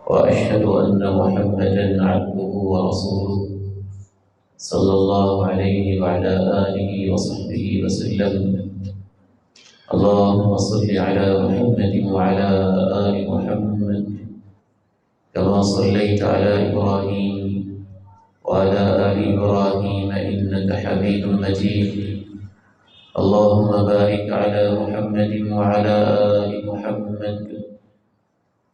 وأشهد أن محمدا عبده ورسوله صلى الله عليه وعلى آله وصحبه وسلم. اللهم صل على محمد وعلى آل محمد كما صليت على إبراهيم وعلى آل إبراهيم إنك حميد مجيد. اللهم بارك على محمد وعلى آل محمد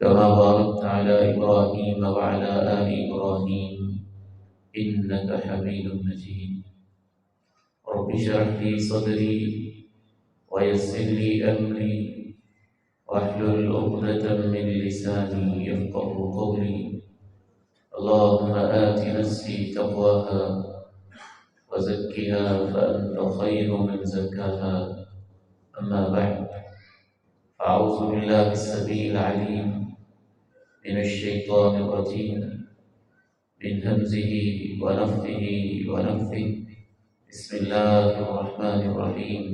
كما باركت على إبراهيم وعلى آل إبراهيم إنك حميد مجيد. رب اشرح لي صدري ويسر لي أمري واحلل عقدة من لساني يفقه قولي. اللهم آت نفسي تقواها وزكها فأنت خير من زكاها. أما بعد، أعوذ بالله السميع العليم من الشيطان الرجيم من همزه ونفثه ونفثه. بسم الله الرحمن الرحيم.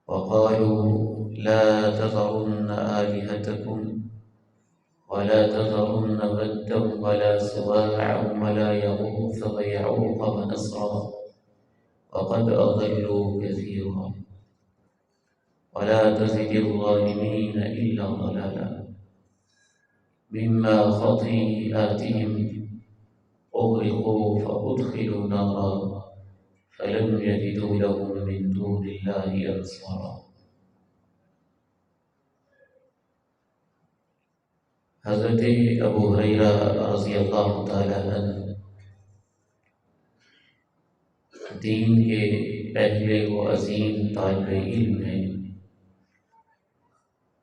وقالوا لا تذرن آلهتكم ولا تذرن ودا ولا سواعا ولا يغوث ويعوق ونسرا وقد أضلوا كثيرا ولا تزد الظالمين إلا ضلالا. مما خطيئاتهم أغرقوا فأدخلوا نارا فلم يجدوا لهم من دون الله أنصارا. حضرت ابو ہریرہ رضی اللہ تعالیٰ عنہ دین کے پہلے و عظیم طالب علم ہیں،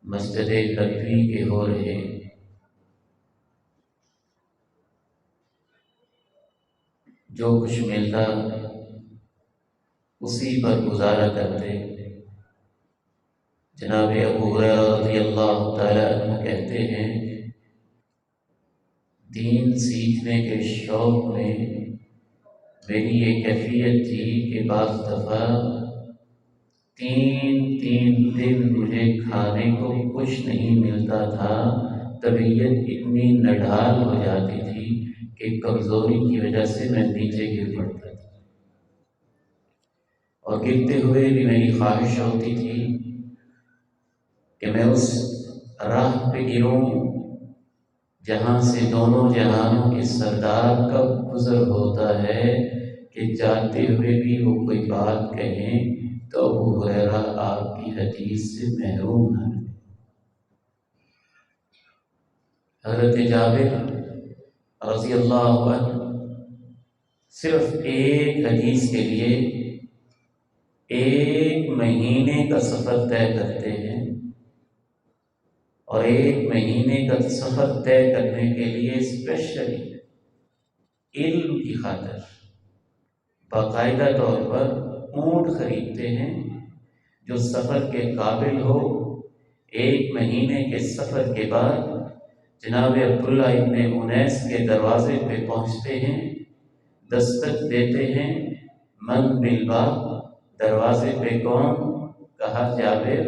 مسجد نبوی کے ہو رہے، جو کچھ ملتا اسی پر گزارا کرتے. جناب ابو ہریرہ رضی اللہ تعالیٰ عنہ کہتے ہیں، دین سیکھنے کے شوق میں میری یہ کیفیت تھی کہ بعض دفعہ تین دن مجھے کھانے کو کچھ نہیں ملتا تھا. طبیعت اتنی نڈھال ہو جاتی تھی کہ کمزوری کی وجہ سے میں نیچے گر پڑتا تھا، اور گرتے ہوئے بھی میری خواہش ہوتی تھی کہ میں اس راہ پہ گروں جہاں سے دونوں جہانوں کے سردار کب گزر ہوتا ہے کہ جاتے ہوئے بھی وہ کوئی بات کہیں تو ابو ہریرہ آپ کی حدیث سے محروم نہ رہے. حضرت جابر رضی اللہ عنہ صرف ایک حدیث کے لیے 1 مہینے کا سفر طے کرتے ہیں، اور 1 مہینے کا سفر طے کرنے کے لیے اسپیشلی علم کی خاطر باقاعدہ طور پر اونٹ خریدتے ہیں جو سفر کے قابل ہو. 1 مہینے کے سفر کے بعد جناب عبداللہ ابن انیس کے دروازے پہ پہنچتے ہیں، دستک دیتے ہیں. من بالباب، دروازے پہ کون؟ کہا جابر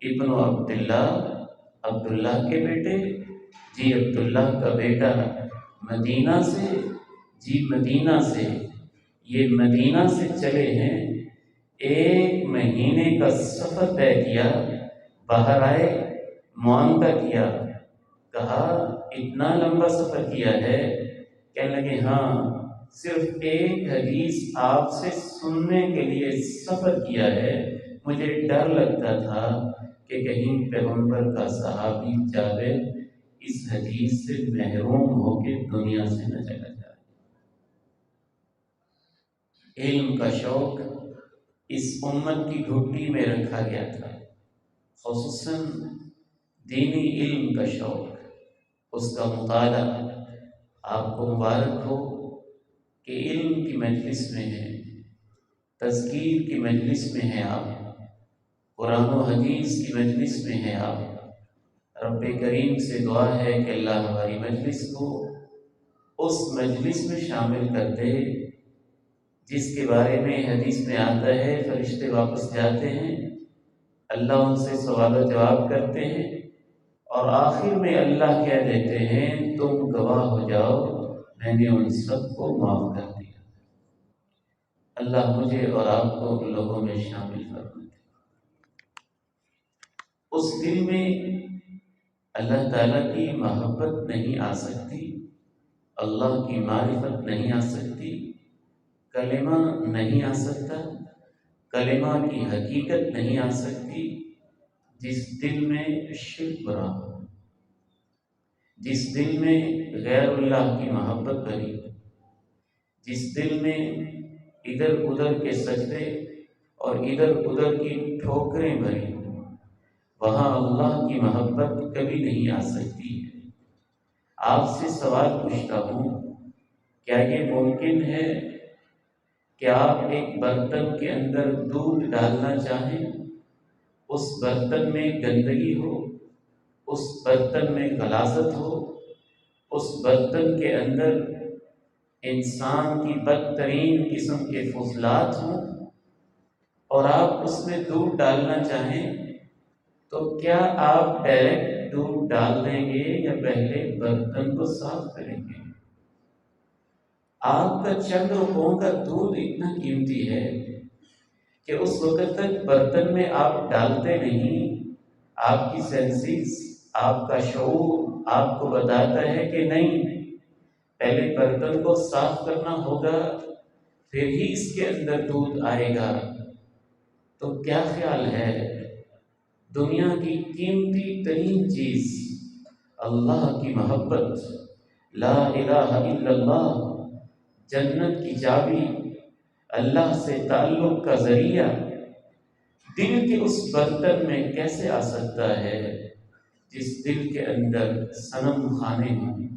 ابن عبداللہ کے بیٹے. جی عبداللہ کا بیٹا. مدینہ سے؟ جی مدینہ سے. یہ مدینہ سے چلے ہیں، 1 مہینے کا سفر طے کیا، باہر آئے، معاملہ کیا، کہا اتنا لمبا سفر کیا ہے؟ کہنے لگے ہاں، صرف ایک حدیث آپ سے سننے کے لیے سفر کیا ہے. مجھے ڈر لگتا تھا کہ کہیں پیغمبر کا صحابی جابر اس حدیث سے محروم ہو کے دنیا سے نہ چلا جائے. علم کا شوق اس امت کی گھٹی میں رکھا گیا تھا، خصوصاً دینی علم کا شوق، اس کا مطالعہ. آپ کو مبارک ہو کہ علم کی مجلس میں ہیں، تذکیر کی مجلس میں ہیں آپ، قرآن و حدیث کی مجلس میں ہیں آپ. رب کریم سے دعا ہے کہ اللہ ہماری مجلس کو اس مجلس میں شامل کر دے جس کے بارے میں حدیث میں آتا ہے فرشتے واپس جاتے ہیں، اللہ ان سے سوال و جواب کرتے ہیں اور آخر میں اللہ کہہ دیتے ہیں تم گواہ ہو جاؤ میں نے ان سب کو معاف کر دیا۔ اللہ مجھے اور آپ کو ان لوگوں میں شامل کر دے۔ اس دل میں اللہ تعالیٰ کی محبت نہیں آ سکتی، اللہ کی معرفت نہیں آ سکتی، کلمہ نہیں آ سکتا، کلمہ کی حقیقت نہیں آ سکتی جس دل میں شرک بھرا ہو، جس دل میں غیر اللہ کی محبت بھری، جس دل میں ادھر ادھر کے سجدے اور ادھر ادھر کی ٹھوکریں بھری، وہاں اللہ کی محبت کبھی نہیں آ سکتی ہے۔ آپ سے سوال پوچھتا ہوں، کیا یہ ممکن ہے کہ آپ ایک برتن کے اندر دودھ ڈالنا چاہیں، اس برتن میں گندگی ہو، اس برتن میں غلاظت ہو، اس برتن کے اندر انسان کی بدترین قسم کے فضلات ہوں، اور آپ اس میں دودھ ڈالنا چاہیں تو کیا آپ ڈائریکٹ دودھ ڈال دیں گے یا پہلے برتن کو صاف کریں گے؟ آپ کا چند روپوں کا دودھ اتنا قیمتی ہے کہ اس وقت تک برتن میں آپ ڈالتے نہیں، آپ کی سینسز، آپ کا شعور آپ کو بتاتا ہے کہ نہیں، پہلے برتن کو صاف کرنا ہوگا پھر ہی اس کے اندر دودھ آئے گا۔ تو کیا خیال ہے، دنیا کی قیمتی ترین چیز اللہ کی محبت، لا الہ الا اللہ، جنت کی چابی، اللہ سے تعلق کا ذریعہ، دل کے اس برتن میں کیسے آ سکتا ہے جس دل کے اندر صنم خانے ہوں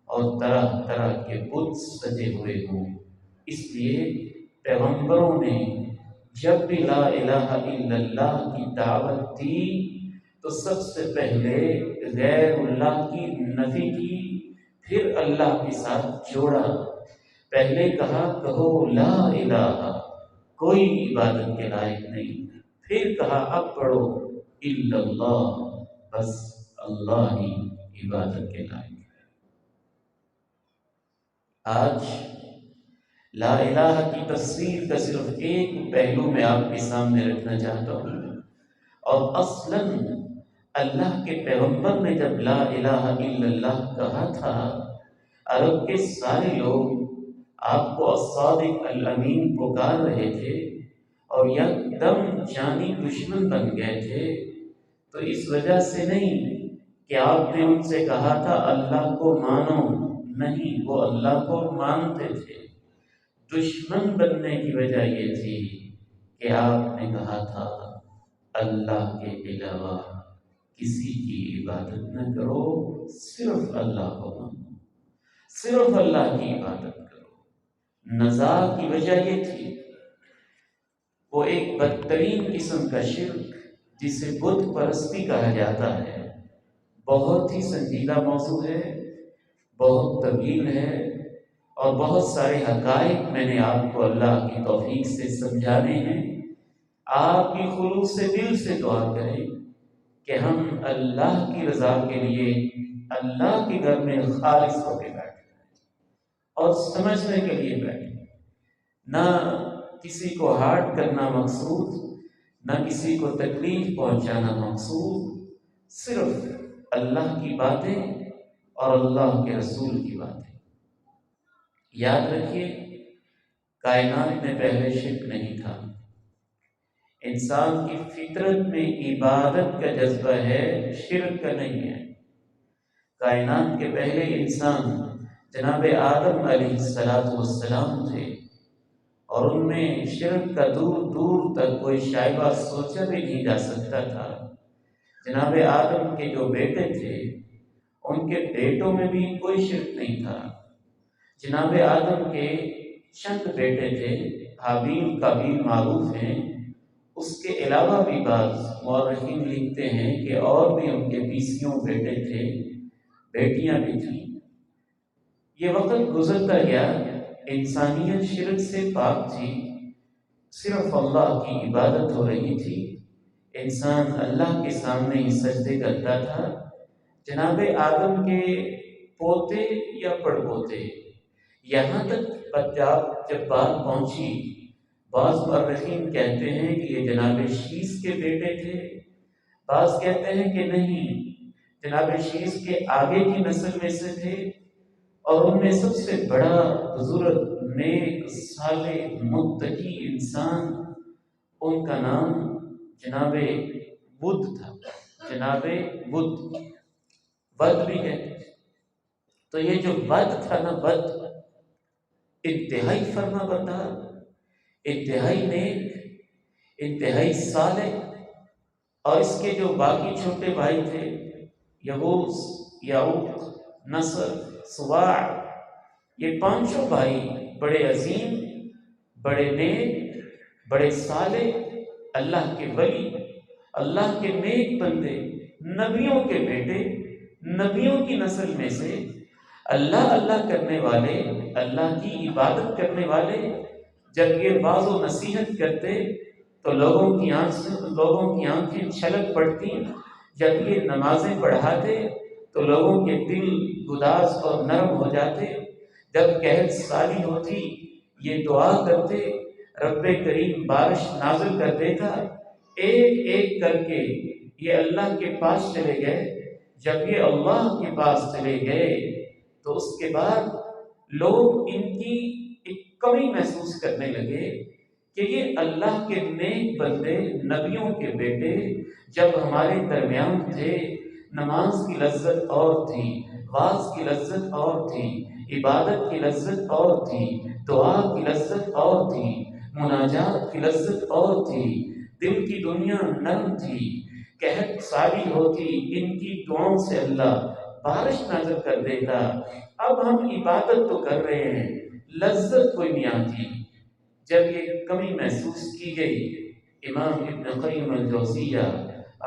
اور طرح طرح کے بت سجے ہوئے ہوں؟ اس لیے پیغمبروں نے جب بھی لا الہ الا اللہ کی دعوت دی تو سب سے پہلے غیر اللہ کی نفی کی، پھر اللہ کے ساتھ جوڑا۔ پہلے کہا کہو لا الہ، کوئی عبادت کے لائق نہیں، پھر کہا اب پڑھو الا اللہ، بس اللہ ہی عبادت کے لائق ہے۔ آج لا الہ کی تفسیر کا صرف ایک پہلو میں آپ کے سامنے رکھنا چاہتا ہوں، اور اصلاً اللہ کے پیغمبر نے جب لا الہ الا اللہ کہا تھا، عرب کے سارے لوگ آپ کو الصادق الامین پکار رہے تھے اور یکدم جانی دشمن بن گئے تھے، تو اس وجہ سے نہیں کہ آپ نے ان سے کہا تھا اللہ کو مانو، نہیں، وہ اللہ کو مانتے تھے، دشمن بننے کی وجہ یہ تھی کہ آپ نے کہا تھا اللہ کے علاوہ کسی کی عبادت نہ کرو، صرف اللہ کو مانو، صرف اللہ کی عبادت کرو۔ نزاع کی وجہ یہ تھی، وہ ایک بدترین قسم کا شرک جسے بت پرستی کہا جاتا ہے، بہت ہی سنجیدہ موضوع ہے، بہت طویل ہے، اور بہت سارے حقائق میں نے آپ کو اللہ کی توفیق سے سمجھانے ہیں۔ آپ بھی خلوص سے دل سے دعا کریں کہ ہم اللہ کی رضا کے لیے اللہ کے گھر میں خالص ہو کے بیٹھیں اور سمجھنے کے لیے بیٹھیں، نہ کسی کو ہارٹ کرنا مقصود، نہ کسی کو تکلیف پہنچانا مقصود، صرف اللہ کی باتیں اور اللہ کے رسول کی باتیں۔ یاد رکھیے، کائنات میں پہلے شرک نہیں تھا، انسان کی فطرت میں عبادت کا جذبہ ہے، شرک کا نہیں ہے۔ کائنات کے پہلے انسان جناب آدم علیہ السلام تھے، اور ان میں شرک کا دور دور تک کوئی شائبہ سوچا بھی نہیں جا سکتا تھا۔ جناب آدم کے جو بیٹے تھے ان کے بیٹوں میں بھی کوئی شرک نہیں تھا۔ جناب آدم کے چند بیٹے تھے، حابیل قابیل معروف ہیں، اس کے علاوہ بھی بعض مورخین لکھتے ہیں کہ اور بھی ان کے 20 بیٹے تھے، بیٹیاں بھی تھیں۔ یہ وقت گزرتا گیا، انسانیت شرک سے پاک تھی، صرف اللہ کی عبادت ہو رہی تھی، انسان اللہ کے سامنے ہی سجدے کرتا تھا، جناب آدم کے پوتے یا پڑپوتے، یہاں تک جب بات پہنچی، بعض مورخین کہتے ہیں کہ یہ جناب شیس کے بیٹے تھے، بعض کہتے ہیں کہ نہیں، جناب شیس کے آگے کی نسل میں سے تھے، اور ان میں سب سے بڑا بزرگ نیک صالح متقی انسان، ان کا نام جناب بدھ تھا، جناب بدھ، ود بھی ہے۔ تو یہ جو ود تھا نا، ود انتہائی فرما بردار، انتہائی نیک، انتہائی صالح، اور اس کے جو باقی چھوٹے بھائی تھے، یغوث، یعوق، نصر، سواع، یہ پانچوں بھائی بڑے عظیم، بڑے نیک، بڑے صالح، اللہ کے ولی، اللہ کے نیک بندے، نبیوں کے بیٹے، نبیوں کی نسل میں سے، اللہ اللہ کرنے والے، اللہ کی عبادت کرنے والے۔ جب یہ واعظ و نصیحت کرتے تو لوگوں کی آنکھیں چھلک پڑتی، جب یہ نمازیں پڑھاتے تو لوگوں کے دل گداز اور نرم ہو جاتے، جب قحط سالی ہوتی یہ دعا کرتے، رب کریم بارش نازل کر دیتا، ایک ایک کر کے یہ اللہ کے پاس چلے گئے۔ جب یہ اللہ کے پاس چلے گئے تو اس کے بعد لوگ ان کی ایک کمی محسوس کرنے لگے کہ یہ اللہ کے نیک بندے، نبیوں کے بیٹے جب ہمارے درمیان تھے، نماز کی لذت اور تھی، واعظ کی لذت اور تھی، عبادت کی لذت اور تھی، دعا کی لذت اور تھی، مناجات کی لذت اور تھی، دل کی دنیا نرم تھی، قحط ساری ہوتی، ان کی دعاؤں سے اللہ بارش نازل کر دیتا۔ اب ہم عبادت تو کر رہے ہیں، لذت کوئی نہیں آتی۔ جب یہ کمی محسوس کی گئی، امام ابن قیم الجوزیہ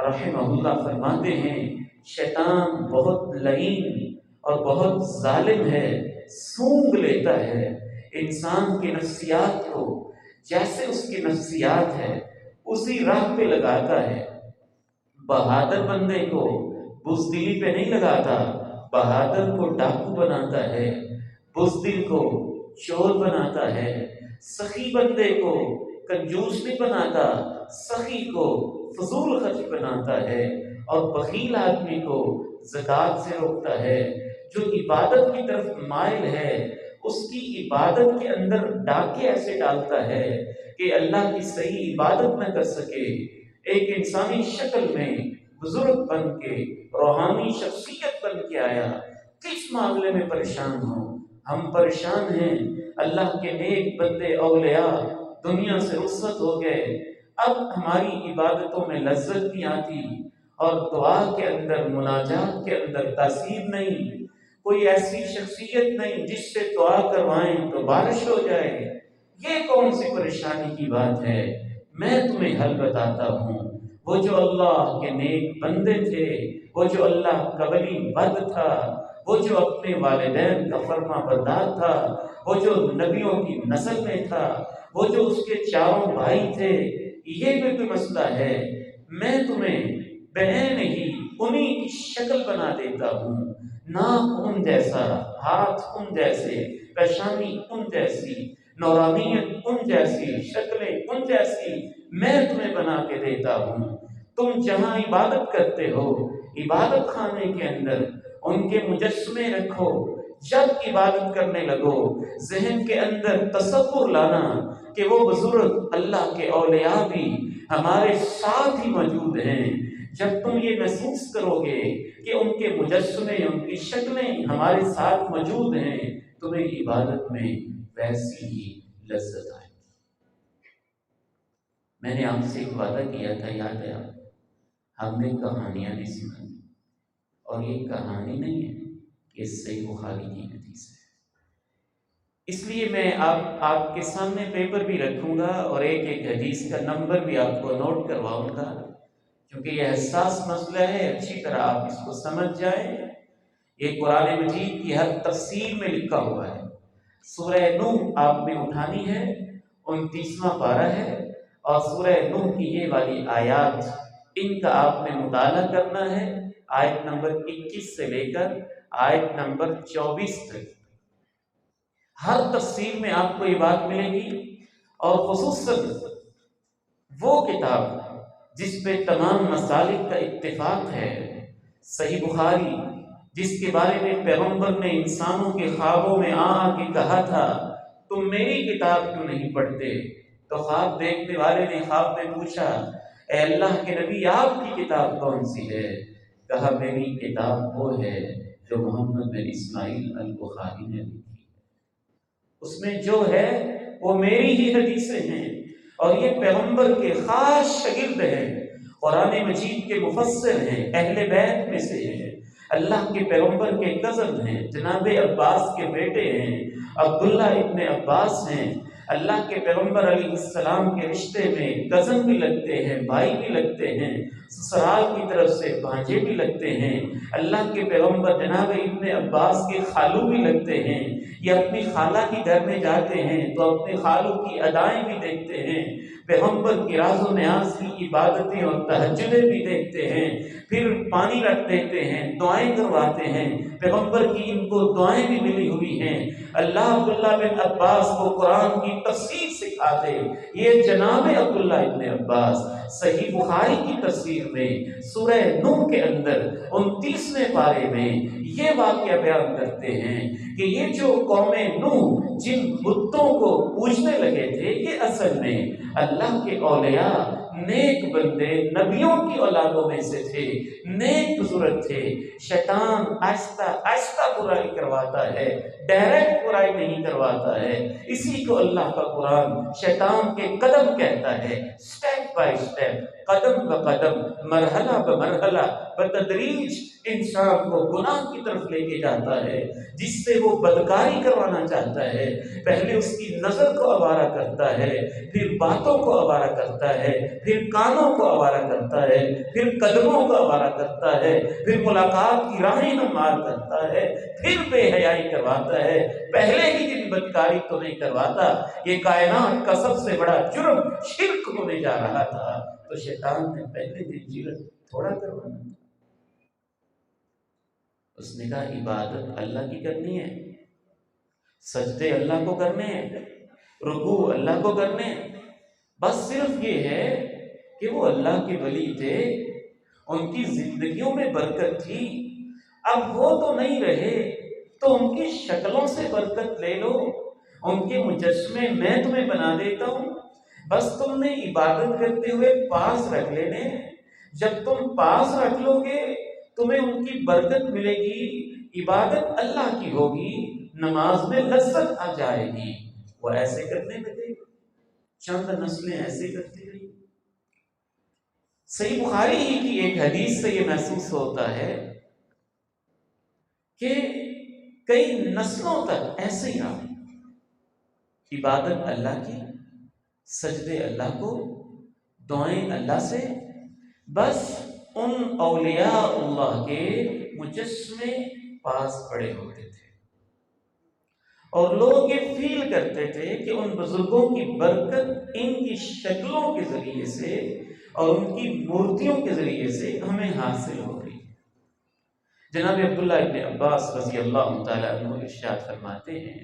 رحمہ اللہ فرماتے ہیں، شیطان بہت لعین اور بہت ظالم ہے، سونگ لیتا ہے انسان کی نفسیات کو، جیسے اس کی نفسیات ہے اسی راہ پہ لگاتا ہے۔ بہادر بندے کو بزدلی پہ نہیں لگاتا، بہادر کو ڈاکو بناتا ہے، بزدل کو چور بناتا ہے، سخی بندے کو کنجوس نہیں بناتا، سخی کو فضول خرچ بناتا ہے، اور بخیل آدمی کو زکوٰۃ سے روکتا ہے۔ جو عبادت کی طرف مائل ہے اس کی عبادت کے اندر ڈاکے ایسے ڈالتا ہے کہ اللہ کی صحیح عبادت نہ کر سکے، ایک انسانی شکل میں بزرگ بن کے، روحانی شخصیت بن کے آیا۔ کس معاملے میں پریشان ہو؟ ہم پریشان ہیں، اللہ کے نیک بندے اولیاء دنیا سے رخصت ہو گئے، اب ہماری عبادتوں میں لذت نہیں آتی، اور دعا کے اندر، مناجات کے اندر تاثیر نہیں، کوئی ایسی شخصیت نہیں جس سے دعا کروائیں تو بارش ہو جائے۔ یہ کون سی پریشانی کی بات ہے؟ میں تمہیں حل بتاتا ہوں۔ وہ جو اللہ کے نیک بندے تھے، وہ جو اللہ کا ولی ود تھا، وہ جو اپنے والدین کا فرما بردار تھا، وہ جو نبیوں کی نسل میں تھا، وہ جو اس کے چاروں بھائی تھے، یہ بھی کوئی مسئلہ ہے؟ میں تمہیں بعین ہی انہی کی شکل بنا دیتا ہوں، ناک ان جیسا، ہاتھ ان جیسے، پیشانی ان جیسی، نورانیت ان جیسی، شکلیں ان جیسی میں تمہیں بنا کے دیتا ہوں۔ تم جہاں عبادت کرتے ہو، عبادت خانے کے اندر ان کے مجسمے رکھو، جب عبادت کرنے لگو ذہن کے اندر تصور لانا کہ وہ بزرگ اللہ کے اولیاء بھی ہمارے ساتھ ہی موجود ہیں۔ جب تم یہ محسوس کرو گے کہ ان کے مجسمے، ان کی شکلیں ہمارے ساتھ موجود ہیں، تمہیں عبادت میں ویسی ہی لذت آئے۔ میں نے آپ سے ایک وعدہ کیا تھا، یاد ہے آپ؟ ہم نے کہانیاں بھی سنی، اور یہ کہانی نہیں ہے، یہ صحیح بخاری کی حدیث ہے۔ اس لیے میں آپ کے سامنے پیپر بھی رکھوں گا اور ایک ایک حدیث کا نمبر بھی آپ کو نوٹ کرواؤں گا، کیونکہ یہ حساس مسئلہ ہے، اچھی طرح آپ اس کو سمجھ جائیں۔ یہ قرآن مجید کی ہر تفسیر میں لکھا ہوا ہے۔ سورہ نوح آپ نے اٹھانی ہے، 29واں پارہ ہے، اور سورہ نوح کی یہ والی آیات، ان کا آپ نے مطالعہ کرنا ہے، آیت نمبر 21 سے لے کر آیت نمبر 24 تک ہر تفسیر میں آپ کو یہ بات ملے گی، اور خصوصاً وہ کتاب جس پہ تمام مسالک کا اتفاق ہے، صحیح بخاری، جس کے بارے میں پیغمبر نے انسانوں کے خوابوں میں آ کے کہا تھا تم میری کتاب کیوں نہیں پڑھتے؟ تو خواب دیکھنے والے نے خواب میں پوچھا اے اللہ کے نبی آپ کی کتاب کون سی ہے؟ کہا میری کتاب وہ ہے جو محمد بن اسماعیل البخاری نے لکھی، اس میں جو ہے وہ میری ہی حدیثیں ہیں، اور یہ پیغمبر کے خاص شاگرد ہیں، قرآن مجید کے مفسر ہیں، اہل بیت میں سے ہیں، اللہ کے پیغمبر کے کزن ہیں، جناب عباس کے بیٹے ہیں، عبداللہ ابن عباس ہیں، اللہ کے پیغمبر علیہ السلام کے رشتے میں کزن بھی لگتے ہیں، بھائی بھی لگتے ہیں، سسرال کی طرف سے بھانجے بھی لگتے ہیں، اللہ کے پیغمبر جناب ابن عباس کے خالو بھی لگتے ہیں، یہ اپنی خالہ کی گھر میں جاتے ہیں تو اپنے خالو کی ادائیں بھی دیکھتے ہیں، پیغمبر کی راز و نیاز کی عبادتیں اور تہجدیں بھی دیکھتے ہیں، پھر پانی رکھ دیتے ہیں، دعائیں کرواتے ہیں، پیغمبر کی ان کو دعائیں بھی ملی ہوئی ہیں، اللہ عبداللہ بن عباس کو قرآن کی تفسیر سکھاتے، یہ جناب عبداللہ ابن عباس صحیح بخاری کی تفسیر میں سورہ نوح کے اندر 29ویں پارے میں یہ واقعہ بیان کرتے ہیں کہ یہ جو قوم نوح جن بتوں کو پوجنے لگے تھے، یہ اصل میں اللہ کے اولیاء، نیک بندے، نبیوں کی اولادوں میں سے تھے، نیک بزرگ تھے۔ شیطان آہستہ آہستہ برائی کرواتا ہے، ڈائریکٹ برائی نہیں کرواتا ہے، اسی کو اللہ کا قرآن شیطان کے قدم کہتا ہے، سٹیپ بائی سٹیپ، قدم بقدم، مرحلہ بمرحلہ، بتدریج انسان کو گناہ کی طرف لے کے جاتا ہے، جس سے وہ بدکاری کروانا چاہتا ہے، پہلے اس کی نظر کو آوارہ کرتا ہے، پھر باتوں کو آوارہ کرتا ہے، پھر کانوں کو آوارہ کرتا ہے، پھر قدموں کو آوارہ کرتا ہے، پھر ملاقات کی راہیں ہموار کرتا ہے، پھر بے حیائی کرواتا ہے، پہلے ہی دن بدکاری تو نہیں کرواتا۔ یہ کائنات کا سب سے بڑا جرم شرک ہونے جا رہا تھا، تو شیطان نے پہلے دن شرک تھوڑا کروانا تھا، اس نے کہا عبادت اللہ کی کرنی ہے، سجدے اللہ کو کرنے ہیں، رکوع اللہ کو کرنے ہیں، بس صرف یہ ہے کہ وہ اللہ کے ولی تھے، ان کی زندگیوں میں برکت تھی، اب وہ تو نہیں رہے تو ان کی شکلوں سے برکت لے لو، ان کے مجسمے میں تمہیں بنا دیتا ہوں، بس تم نے عبادت کرتے ہوئے پاس رکھ لینے، جب تم پاس رکھ لو گے تمہیں ان کی برکت ملے گی، عبادت اللہ کی ہوگی، نماز میں لذت آ جائے گی۔ وہ ایسے کرنے لگے، چند نسلیں ایسے کرتی رہی۔ صحیح بخاری ہی کی ایک حدیث سے یہ محسوس ہوتا ہے کہ کئی نسلوں تک ایسے ہی رہا، عبادت اللہ کی، سجدے اللہ کو، دعائیں اللہ سے، بس ان اولیاء اللہ کے مجسمے پاس پڑے ہوتے تھے، اور لوگ یہ فیل کرتے تھے کہ ان بزرگوں کی برکت ان کی شکلوں کے ذریعے سے اور ان کی مورتیوں کے ذریعے سے ہمیں حاصل ہو گئی۔ جناب عبداللہ ابن عباس رضی اللہ تعالیٰ عنہ ارشاد فرماتے ہیں،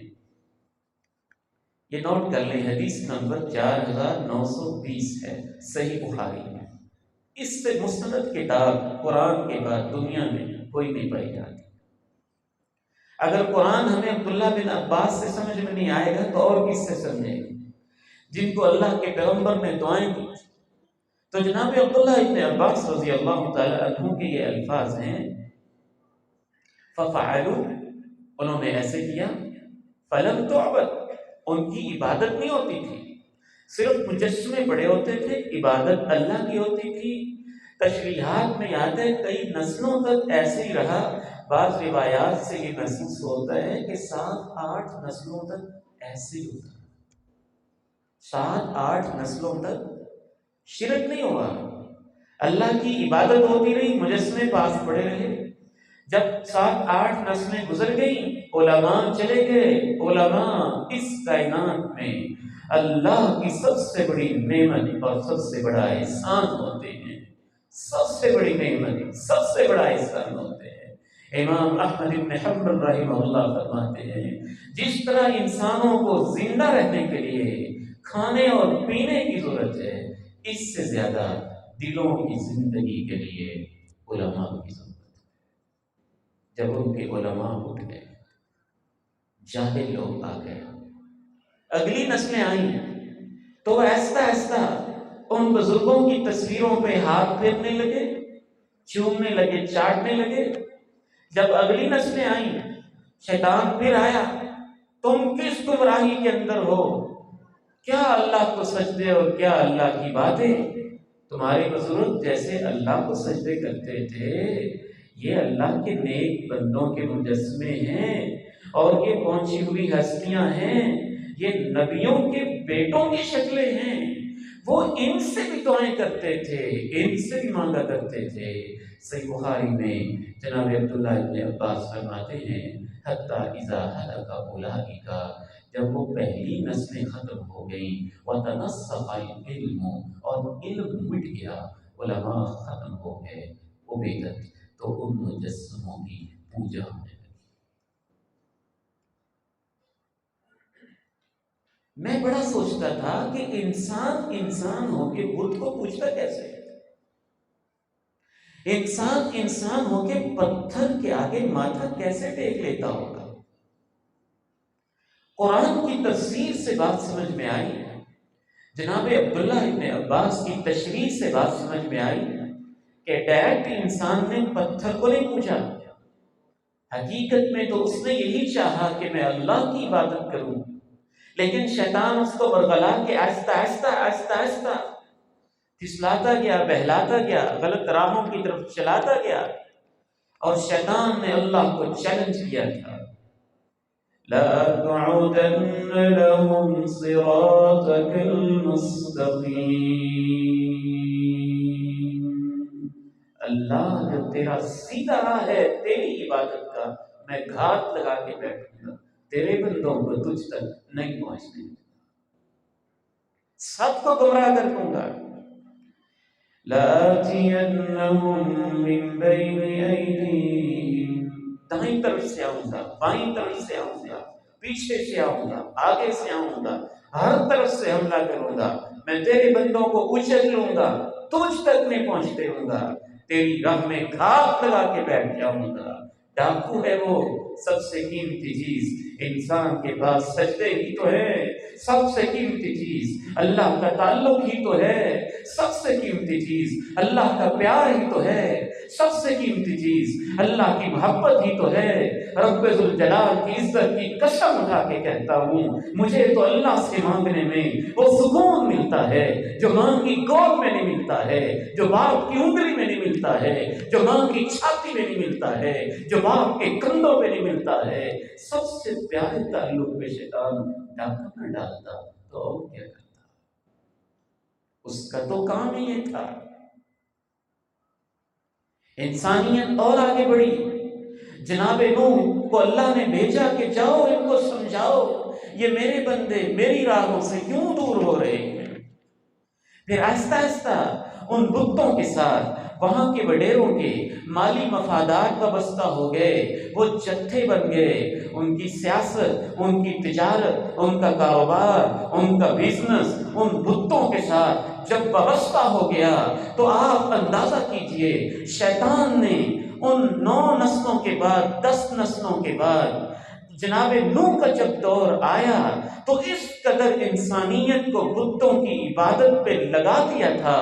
یہ نوٹ کر لیں، حدیث نمبر 4920 ہے صحیح بخاری میں، اس سے مستند کتاب قرآن کے بعد دنیا میں کوئی نہیں پائی جاتی۔ اگر قرآن ہمیں عبداللہ بن عباس سے سمجھ میں نہیں آئے گا تو اور کس سے سمجھے گا؟ جن کو اللہ کے پیغمبر نے دعائیں دی، تو جناب عبداللہ ابن عباس رضی اللہ تعالیٰ عنہ کے یہ الفاظ ہیں، فَفَعَلُوا، انہوں نے ایسے کیا، فَلَمْ تُعْبَدْ، ان کی عبادت نہیں ہوتی تھی، صرف مجسمے بڑے ہوتے تھے، عبادت اللہ کی ہوتی تھی۔ تشریحات میں یاد ہے کئی نسلوں تک ایسے ہی رہا، بعض روایات سے یہ محسوس ہوتا ہے کہ 7-8 نسلوں تک ایسے ہی ہوتا ہے، 7-8 نسلوں تک شرک نہیں ہوا، اللہ کی عبادت ہوتی رہی، مجسمے پاس پڑے رہے۔ جب 7-8 نسلیں گزر گئیں، علماء چلے گئے، علماء اس کائنات میں اللہ کی سب سے بڑی نعمت اور سب سے بڑا احسان ہوتے ہیں، سب سے بڑی نعمت، سب سے بڑا احسان ہوتے ہیں۔ امام احمد بن حنبل رحمہ اللہ فرماتے ہیں جس طرح انسانوں کو زندہ رہنے کے لیے کھانے اور پینے کی ضرورت ہے، اس سے زیادہ دلوں کی زندگی کے لیے علماء کی ضرورت ہے۔ جب ان کے علماء اٹھ گئے، جاہل لوگ آ گئے، اگلی نسلیں آئیں تو وہ آہستہ آہستہ ان بزرگوں کی تصویروں پہ ہاتھ پھیرنے لگے، چومنے لگے، چاٹنے لگے۔ جب اگلی نسلیں آئیں، شیطان پھر آیا، تم کس گمراہی کے اندر ہو، کیا اللہ کو سجدے اور کیا اللہ کی باتیں، تمہارے بزرگ جیسے اللہ کو سجدے کرتے تھے، یہ اللہ کے نیک بندوں کے مجسمے ہیں اور یہ پہنچی ہوئی ہستیاں ہیں، یہ نبیوں کے بیٹوں کی شکلیں ہیں، وہ ان سے بھی دعائیں کرتے تھے، ان سے بھی مانگا کرتے تھے۔ صحیح بخاری میں جناب عبداللہ ابن عباس فرماتے ہیں حتیٰ اذا ہلک اولئک، جب وہ پہلی نسلیں ختم ہو گئیں، وتنسق العلم، اور علم مٹ گیا، علماء ختم ہو گئے، عبیدت، تو ان مجسموں کی پوجا ہونے لگی۔ میں بڑا سوچتا تھا کہ انسان ہو کے بت کو پوجتا کیسے ہے؟ انسان ہو کے پتھر کے آگے ماتھا کیسے ٹیک لیتا ہوگا؟ قرآن کی تفسیر سے بات سمجھ میں آئی، جناب عبداللہ ابن عباس کی تشریح سے بات سمجھ میں آئی کہ ڈائریکٹ انسان نے پتھر کو نہیں پوجا، حقیقت میں تو اس نے یہی چاہا کہ میں اللہ کی عبادت کروں، لیکن شیطان اس کو ورغلا کے آہستہ آہستہ پھسلاتا گیا، بہلاتا گیا، غلط راہوں کی طرف چلاتا گیا، اور شیطان نے اللہ کو چیلنج کیا تھا، لَأَقْعُدَنَّ لَهُمْ صِرَاطَكَ الْمُسْتَقِيمَ۔ اللہ جو تیرا سیدھا راہ ہے تیری عبادت کا، میں گھات لگا کے بیٹھوں گا، تیرے بندوں کو تجھ تک نہیں پہنچنے، سب کو گمراہ کر دوں گا۔ لَآتِيَنَّهُم مِّن بَيْنِ أَيْدِيهِمْ، دائیں طرف سے آؤں گا، بائیں طرف سے آؤں گا، پیچھے سے آؤں گا، آگے سے آؤں گا، ہر طرف سے حملہ کروں گا، میں تیرے بندوں کو اچک لوں گا، تجھ تک نہیں پہنچتے ہوں گا، تیری راہ میں گھات لگا کے بیٹھ جاؤں گا۔ ڈاکو ہے وہ، سب سے قیمتی چیز انسان کے پاس سجدے ہی تو ہے، سب سے قیمتی چیز اللہ کا تعلق ہی تو ہے، سب سے قیمتی چیز اللہ کا پیار ہی تو ہے، سب سے قیمتی چیز اللہ کی محبت ہی تو ہے۔ رب ذوالجلال کی عزت کی قسم اٹھا کے کہتا ہوں، مجھے تو اللہ سے مانگنے میں وہ سکون ملتا ہے جو ماں کی گود میں نہیں ملتا ہے، جو باپ کی انگلی میں نہیں ملتا ہے، جو ماں کی چھاتی میں نہیں ملتا ہے، جو باپ کے کندھوں پہ نہیں ملتا ہے۔ سب سے پیارے تعلق پہ شیطان ڈاکہ نہ ڈالتا تو اور کیا کرتا؟ اس کا تو کام ہی یہ تھا۔ انسانیت اور آگے بڑھی، جناب نوح کو اللہ نے بھیجا کہ جاؤ ان کو سمجھاؤ یہ میرے بندے میری راہوں سے کیوں دور ہو رہے ہیں۔ پھر آہستہ آہستہ ان بتوں کے ساتھ وہاں کے وڈیروں کے مالی مفادات وابستہ ہو گئے، وہ جتھے بن گئے، ان کی سیاست، ان کی تجارت، ان کا کاروبار، ان کا بزنس ان بتوں کے ساتھ جب وابستہ ہو گیا تو آپ اندازہ کیجئے شیطان نے ان 9 نسلوں کے بعد 10 نسلوں کے بعد جناب نوح کا جب دور آیا تو اس قدر انسانیت کو بتوں کی عبادت پہ لگا دیا تھا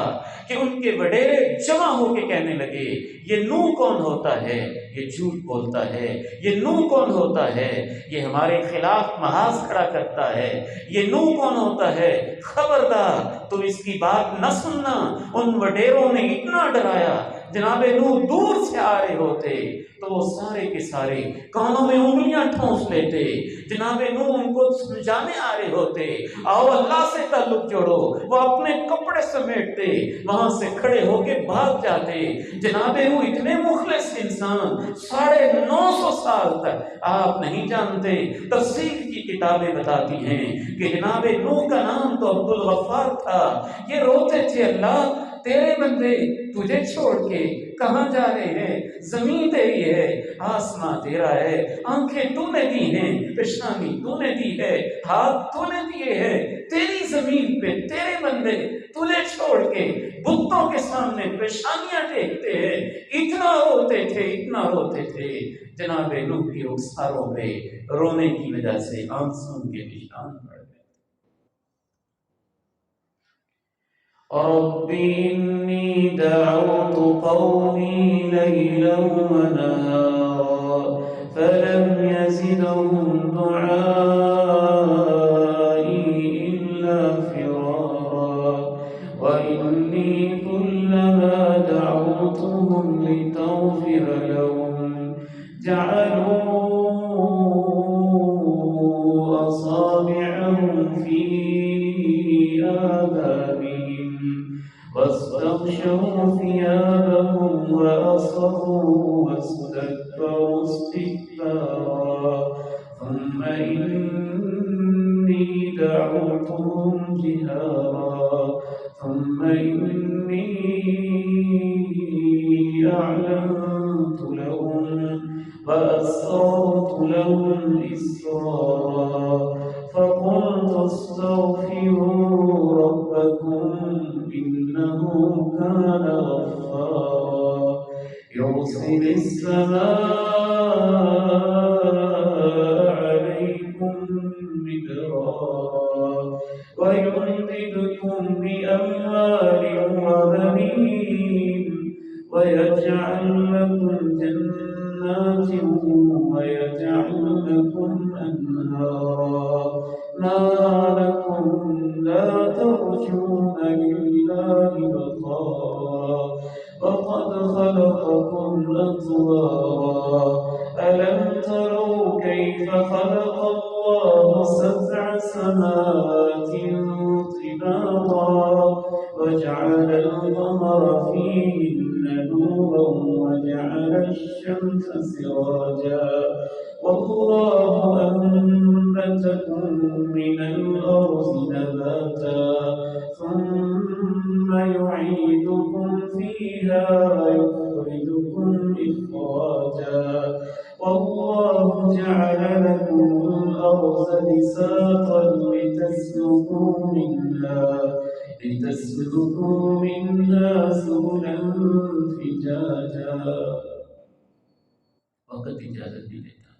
کہ ان کے وڈیرے جمع ہو کے کہنے لگے یہ نوح کون ہوتا ہے، یہ جھوٹ بولتا ہے، یہ نوح کون ہوتا ہے، یہ ہمارے خلاف محاذ کھڑا کرتا ہے، یہ نوح کون ہوتا ہے، خبردار تم اس کی بات نہ سننا۔ ان وڈیروں نے اتنا ڈرایا، جناب نوح دور سے آ رہے ہوتے تو وہ سارے کے سارے کانوں میں انگلیاں ٹھونس لیتے، جناب نوح ان کو سمجھانے آ رہے ہوتے آؤ اللہ سے تعلق جوڑو، وہ اپنے کپڑے سمیٹتے وہاں سے کھڑے ہو کے بھاگ جاتے۔ جناب نوح اتنے مخلص انسان 950 سال تک آپ نہیں جانتے، تفسیر کی کتابیں بتاتی ہیں کہ جناب نوح کا نام تو عبد الغفار تھا، یہ روتے تھے اللہ تیرے بندے تجھے چھوڑ کے کہاں جا رہے ہیں؟ زمین تیری ہے، آسماں تیرا ہے، آنکھیں تو نے دی ہیں، پیشانی تو نے دی ہے، ہاتھ تو نے دیے ہیں، تیری زمین پہ تیرے بندے تجھے چھوڑ کے بتوں کے سامنے پیشانیاں ٹیکتے ہیں۔ اتنا روتے تھے، اتنا روتے تھے، جناب نوح کی رخساروں پہ رونے کی وجہ سے آنسوں کے نشان پڑ گئے۔ رب إني دعوت قومي ليلا ونهارا فلم يزدهم دعائي إلا فرارا وإني كلما دعوتهم لتغفر لهم جعلوا أصابعهم في آذانهم واستغشوا ثيابهم وأصروا واستكبروا استكبارا ثم إني دعوتهم جهارا ثم إني أعلنت لهم وأسررت لهم إسرارا فقلت استغفروا ربكم إنه كان غفارا يرسل السماء عليكم مدرارا ويمددكم بأموال وبنين ويجعل لكم جنات ويجعل لكم أنهارا ما لكم لا ترجون لله وقارا وقد خلقكم أطوارا ألم تروا كيف خلق الله سبع سماوات طباقا وجعل القمر فيهن نورا وجعل الشمس سراجا والله أنبتكم من الأرض نباتا ثم يعيدكم فيها ويخرجكم إخراجا والله جعل لكم الأرض بساطا لتسلكوا منها سبلا فجاجا۔ وقت اجازت نہیں دیتا،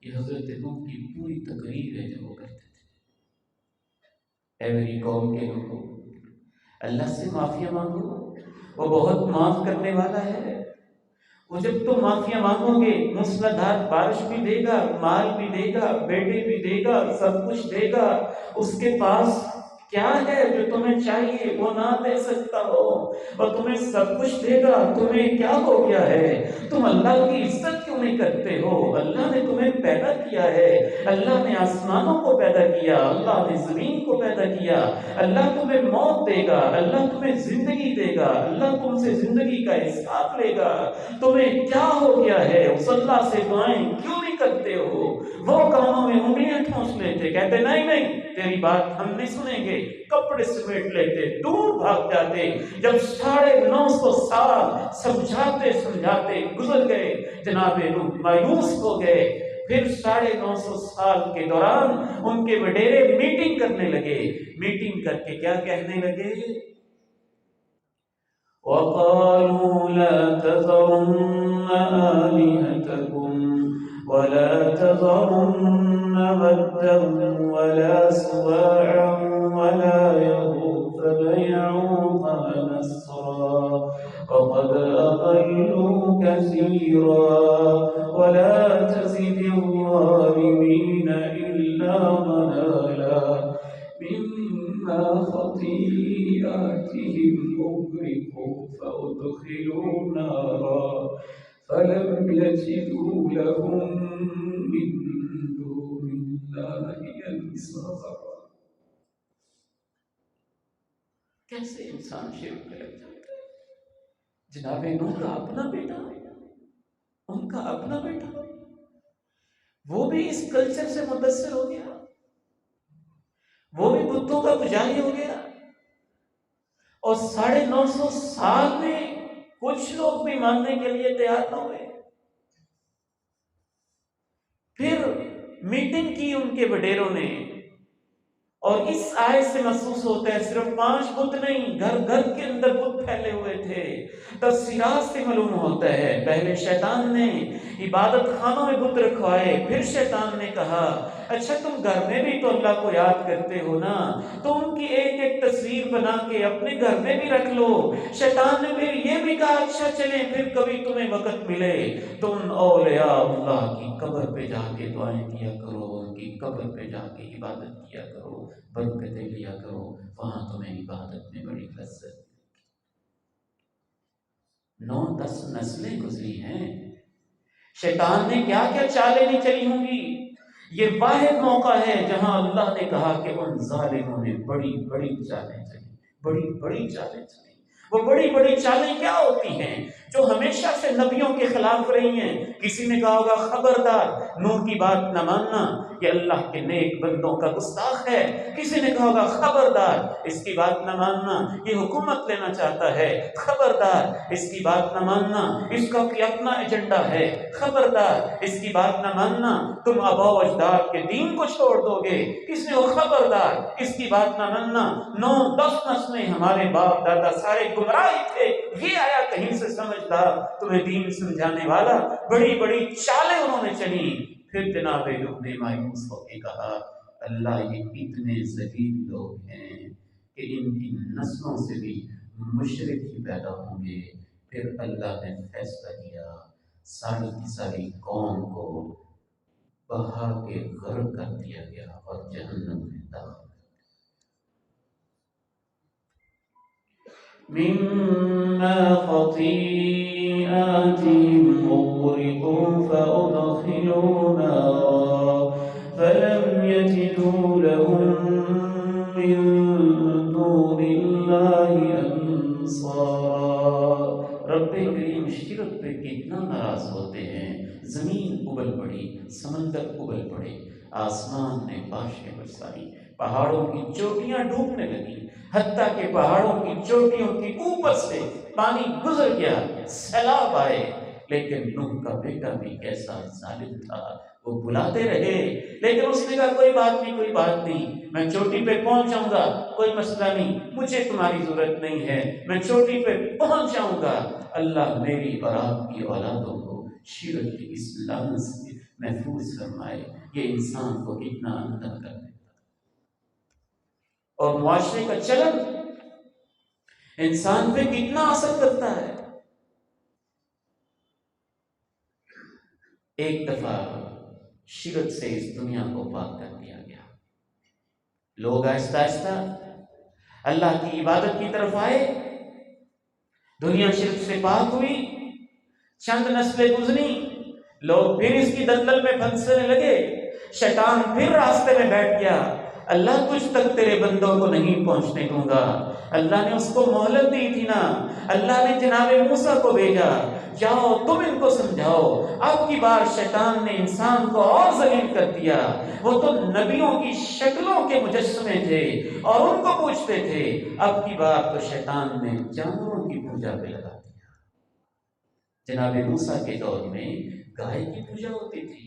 یہ حضرت نوح کی پوری تقریر ہے جو وہ کرتے تھے۔ اے میری قوم کے لوگوں، اللہ سے معافیا مانگو، وہ بہت معاف کرنے والا ہے۔ وہ جب تم معافیا مانگو گے موسلادھار بارش بھی دے گا، مال بھی دے گا، بیٹے بھی دے گا، سب کچھ دے گا۔ اس کے پاس کیا ہے جو تمہیں چاہیے وہ نہ دے سکتا ہو، اور تمہیں سب کچھ دے گا۔ تمہیں کیا ہو گیا ہے؟ تم اللہ کی عزت کیوں نہیں کرتے ہو؟ اللہ نے تمہیں پیدا کیا ہے، اللہ نے آسمانوں کو پیدا کیا، اللہ نے زمین کو پیدا کیا۔ اللہ تمہیں موت دے گا، اللہ تمہیں زندگی دے گا، اللہ تم سے زندگی کا حساب لے گا۔ تمہیں کیا ہو گیا ہے؟ اس اللہ سے دعائیں کیوں نہیں کرتے ہو؟ وہ کانوں میں انگلیاں ٹھونس لیتے، کہتے نہیں نہیں تیری بات ہم نہیں سنیں گے، کپڑے سمیٹ لیتے، دور بھاگ جاتے۔ جب 950 سال سمجھاتے سمجھاتے گزر گئے، جناب نوح مایوس ہو گئے۔ پھر 950 سال کے دوران ان کے وڈیرے میٹنگ کرنے لگے، میٹنگ کر کے کیا کہنے لگے؟ وَقَالُوا لَا تَذَرُنَّ آلِهَتَكُمْ وَلَا تَذَرُنَّ وَدًّا وَلَا سُوَاعًا وَلَا يَغُوثَ وَيَعُوقَ وَنَسْرًا وَقَدْ أَضَلُّوا كَثِيرًا وَلَا تَزِدِ الظَّالِمِينَ إِلَّا ضَلَالًا مِمَّا خَطِيئَاتِهِمْ أُغْرِقُوا فَأُدْخِلُوا نَارًا فَلَمْ يَجِدُوا لَهُم مِّن دُونِ اللَّهِ أَنصَارًا۔ کیسے انسان شرک میں لگ جاتا ہے؟ جناب نوح کا اپنا بیٹا، ان کا اپنا بیٹا، وہ بھی اس کلچر سے متاثر ہو گیا، وہ بھی بتوں کا پجاری ہو گیا، اور 950 سال میں کچھ لوگ بھی ماننے کے لیے تیار نہ ہوئے۔ پھر میٹنگ کی ان کے وڈیروں نے، اور اس آیت سے محسوس ہوتا ہے صرف 5 بت نہیں، گھر گھر کے اندر بت پھیلے ہوئے تھے۔ تفسیرات سے معلوم ہوتا ہے پہلے شیطان نے عبادت خانوں میں بت رکھوائے، پھر شیطان نے کہا اچھا تم گھر میں بھی تو اللہ کو یاد کرتے ہو نا، تو ان کی ایک ایک تصویر بنا کے اپنے گھر میں بھی رکھ لو۔ شیطان نے پھر یہ بھی کہا اچھا چلیں پھر کبھی تمہیں وقت ملے تو ان اولیاء اللہ کی قبر پہ جا کے دعائیں کیا کرو، ان کی قبر پہ جا کے عبادت کیا کرو، برکتیں لیا کرو، وہاں تمہیں عبادت میں بڑی لذت۔ 9-10 نسلیں گزری ہیں، شیطان نے کیا کیا چالیں نہیں چلی ہوں گی۔ یہ واحد موقع ہے جہاں اللہ نے کہا کہ ان ظالموں نے بڑی بڑی چالیں چلی، بڑی بڑی چالیں چلی۔ وہ بڑی بڑی چالیں کیا ہوتی ہیں جو ہمیشہ سے نبیوں کے خلاف رہی ہیں؟ کسی نے کہا ہوگا خبردار نوح کی بات نہ ماننا، یہ اللہ کے نیک بندوں کا گستاخ ہے۔ کسی نے کہا ہوگا خبردار اس کی بات نہ ماننا، یہ حکومت لینا چاہتا ہے، خبردار اس کی بات نہ ماننا، اس کا کوئی اپنا ایجنڈا ہے، خبردار اس کی بات نہ ماننا، تم آباء و اجداد کے دین کو چھوڑ دو گے۔ کس نے وہ خبردار اس کی بات نہ ماننا، 9-10 نسلیں ہمارے باپ دادا سارے گمراہ تھے، یہ آیا کہیں سے سمجھدار تمہیں دین سمجھانے والا۔ بڑی بڑی چالیں انہوں نے چلی۔ پھر جناب نوح نے مایوس ہو کے کہا اللہ یہ اتنے ذلیل لوگ ہیں کہ ان کی نسلوں سے بھی مشرک ہی پیدا ہوں گے۔ پھر اللہ نے فیصلہ کیا ساری کی ساری قوم کو بہا کے غرق کر دیا گیا اور جہنم میں داخل۔ مما خطيئاتهم أغرقوا فأدخلوا نارا فلم يجدوا لهم من دون الله أنصارا۔ رب کریم شرک پہ کتنا ناراض ہوتے ہیں۔ زمین ابل پڑی، سمندر ابل پڑے، آسمان نے بارشیں برسائی، پہاڑوں کی چوٹیاں ڈوبنے لگی، حتیٰ کہ پہاڑوں کی چوٹیوں کی اوپر سے پانی گزر گیا، سیلاب آئے۔ لیکن نوح کا بیٹا بھی کیسا ظالم تھا، وہ بلاتے رہے لیکن اس نے کہا کوئی بات نہیں، کوئی بات نہیں، میں چوٹی پہ پہنچ جاؤں گا، کوئی مسئلہ نہیں، مجھے تمہاری ضرورت نہیں ہے، میں چوٹی پہ پہنچ جاؤں گا۔ اللہ میری اور آپ کی اولادوں کو شرک کی اس لعنت سے محفوظ فرمائے۔ یہ انسان کو کتنا اندھا کر دیتا اور معاشرے کا چلن انسان پہ کتنا اثر کرتا ہے۔ ایک دفعہ شرک سے اس دنیا کو پاک کر دیا گیا، لوگ آہستہ آہستہ اللہ کی عبادت کی طرف آئے، دنیا شرک سے پاک ہوئی، چند نسلیں گزری، لوگ پھر اس کی دلدل میں پھنسنے لگے، شیطان پھر راستے میں بیٹھ گیا، اللہ تجھ تک تیرے بندوں کو نہیں پہنچنے دوں گا۔ اللہ نے اس کو مہلت دی تھی نا، اللہ نے جناب موسیٰ کو بھیجا، جاؤ تم ان کو سمجھاؤ۔ اب کی بار شیطان نے انسان کو اور ذلیل کر دیا، وہ تو نبیوں کی شکلوں کے مجسمے تھے اور ان کو پوچھتے تھے، اب کی بار تو شیطان نے جانوروں کی پوجا پہ لگا دیا۔ جناب موسیٰ کے دور میں گائے کی پوجا ہوتی تھی،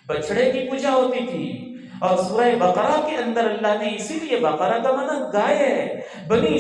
بچڑے کی پوجا ہوتی تھی، اور سورہ بقرہ کے اندر اللہ نے اسی لیے بقرہ کا معنی گائے ہے۔ بنی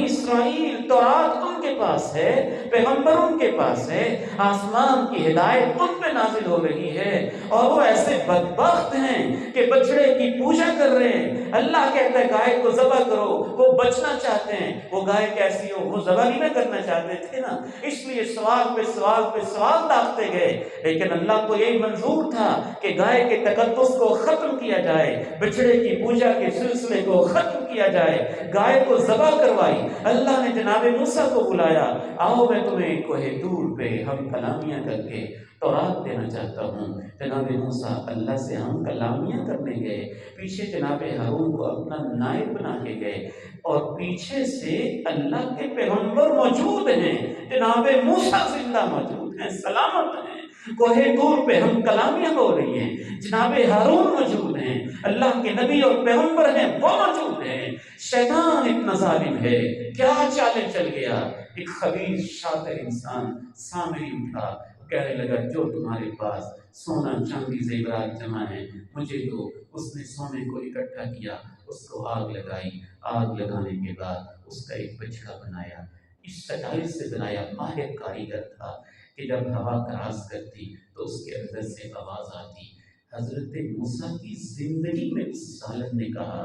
اسرائیل تورات ان کے پاس ہے، پیغمبر ان کے پاس ہے، آسمان کی ہدایت ان پہ نازل ہو رہی ہے، اور وہ ایسے بدبخت ہیں کہ بچڑے کی پوجا کر رہے ہیں۔ اللہ کہتا ہے گائے کو ذبح کرو، وہ بچنا چاہتے ہیں، وہ گائے کیسی ہو، وہ ذبح نہیں کرنا چاہتے تھے نا، اس لیے سوال پہ سوال پہ سوال داغتے گئے، لیکن اللہ کو یہی منظور تھا کہ گائے کے تقدس کو ختم کیا جائے، بچڑے کی پوجا کے سلسلے کو ختم کیا جائے، گائے کو ذبح کروائی۔ اللہ نے جناب موسیٰ کو بلایا، آؤ میں تمہیں کوہ طور پہ ہم کلامیاں کر کے تورات دینا چاہتا ہوں۔ جناب موسیٰ اللہ سے ہم کلامیاں کرنے گئے، پیچھے جناب ہارون کو اپنا نائب بنا کے گئے، اور پیچھے سے اللہ کے پیغمبر موجود ہیں، جناب موسیٰ زندہ موجود ہیں، سلامت ہیں۔ کوہ طور پہ ہم کلامیاں ہو رہی ہیں، جناب ہارون موجود ہیں، اللہ کے نبی اور پیغمبر ہیں وہ موجود ہیں، شیطان اتنا ظالم ہے، کیا چالیں چل گیا۔ ایک خبیث شاطر انسان سامری اٹھا، کہنے لگا جو تمہارے پاس سونا چاندی زیورات جمع ہے مجھے دو۔ اس نے سونے کو اکٹھا کیا، اس کو آگ لگائی، آگ لگانے کے بعد اس کا ایک بچڑا بنایا، اس سٹائل سے بنایا، ماہر کاریگر تھا کہ جب ہوا کراس کرتی تو اس کے اندر سے آواز آتی۔ حضرت موسیٰ کی زندگی میں اس ظالم نے کہا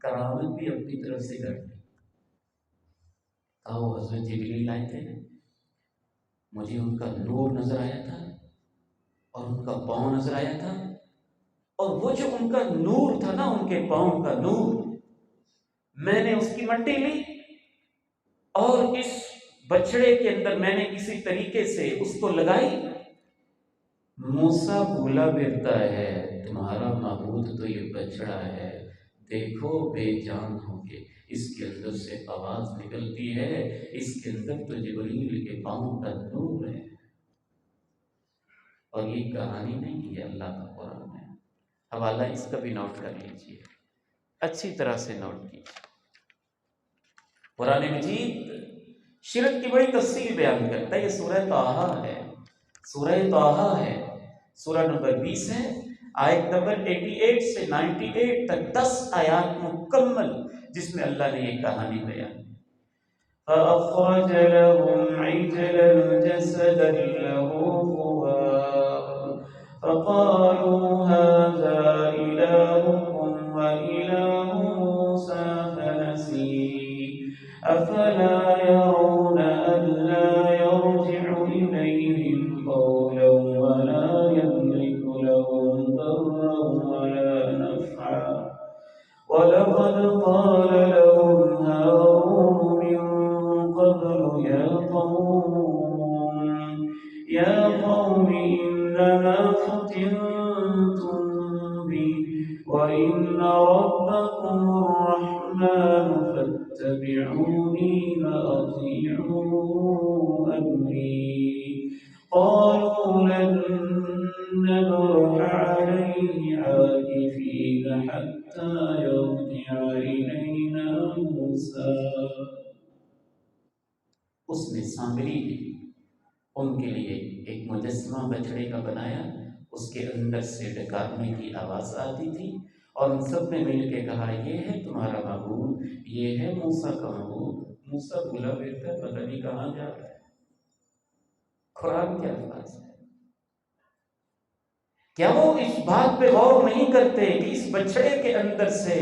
کرامت بھی اپنی طرف سے کر لی۔ وہ حضرت جبریل آئے تھے، مجھے ان کا نور نظر آیا تھا اور ان کا پاؤں نظر آیا تھا، اور وہ جو ان کا نور تھا نا، ان کے پاؤں کا نور، میں نے اس کی مٹی لی اور اس بچڑے کے اندر میں نے کسی طریقے سے اس کو لگائی۔ موسیٰ بھولا پھرتا ہے تمہارا معبود تو یہ بچڑا ہے، دیکھو بے جان ہو کے اس کے اندر سے آواز نکلتی ہے، اس کے اندر تو جبریل کے پاؤں کا نور ہے۔ اور یہ کہانی نہیں ہے، اللہ کا قرآن ہے، حوالہ اس کا بھی نوٹ کر لیجئے، اچھی طرح سے نوٹ کیجئے۔ قرآن مجید شرک کی بڑی تفصیل بیان کرتا ہے۔ یہ سورہ طٰہٰ ہے، سورہ طٰہٰ ہے، سورہ نمبر 20 ہے، آیت نمبر 88 سے 98 تک 10 آیات مکمل جس میں اللہ نے یہ کہانی بیان کی۔ فَأَخْرَجَ لَهُمْ عِجْلًا جَسَدًا لَهُ خُوَارٌ فَقَالُوا هَٰذَا إِلَٰهُكُمْ وَإِلَٰهُ مُوسَىٰ فَنَسِيَ أَفَلَا يَرَوْنَ أَلَّا يَرْجِعُ إِلَيْهِمْ قَوْلًا وَلَا يَمْلِكُ لَهُمْ ضَرًّا وَلَا نَفْعًا وَلَقَدْ قَالَ لَهُمْ هَارُونُ مِن قَبْلُ يَا قَوْمِ إِنَّمَا فُتِنتُم بِهِ وَإِنَّ رَبَّكُمُ الرَّحْمَٰنُ فَاتَّبِعُونِي وَأَطِيعُوا أَمْرِي قَالُوا لَن نَّبْرَحَ عَلَيْهِ عَاكِفِينَ حَتَّىٰ يَرْجِعَ إِلَيْنَا مُوسَىٰ۔ اس نے سامری ان کے لیے ایک مجسمہ بچڑے کا بنایا، اس کے اندر سے ڈکارنے کی آواز آتی تھی، اور ان سب نے مل کے کہا یہ ہے تمہارا معبود، یہ ہے موسیٰ کا معبود۔ موسیٰ بھولا پھرتا ہے، پتہ نہیں کہاں جا رہا ہے۔ قرآن کے الفاظ ہے، کیا وہ اس بات پہ غور نہیں کرتے کہ اس بچڑے کے اندر سے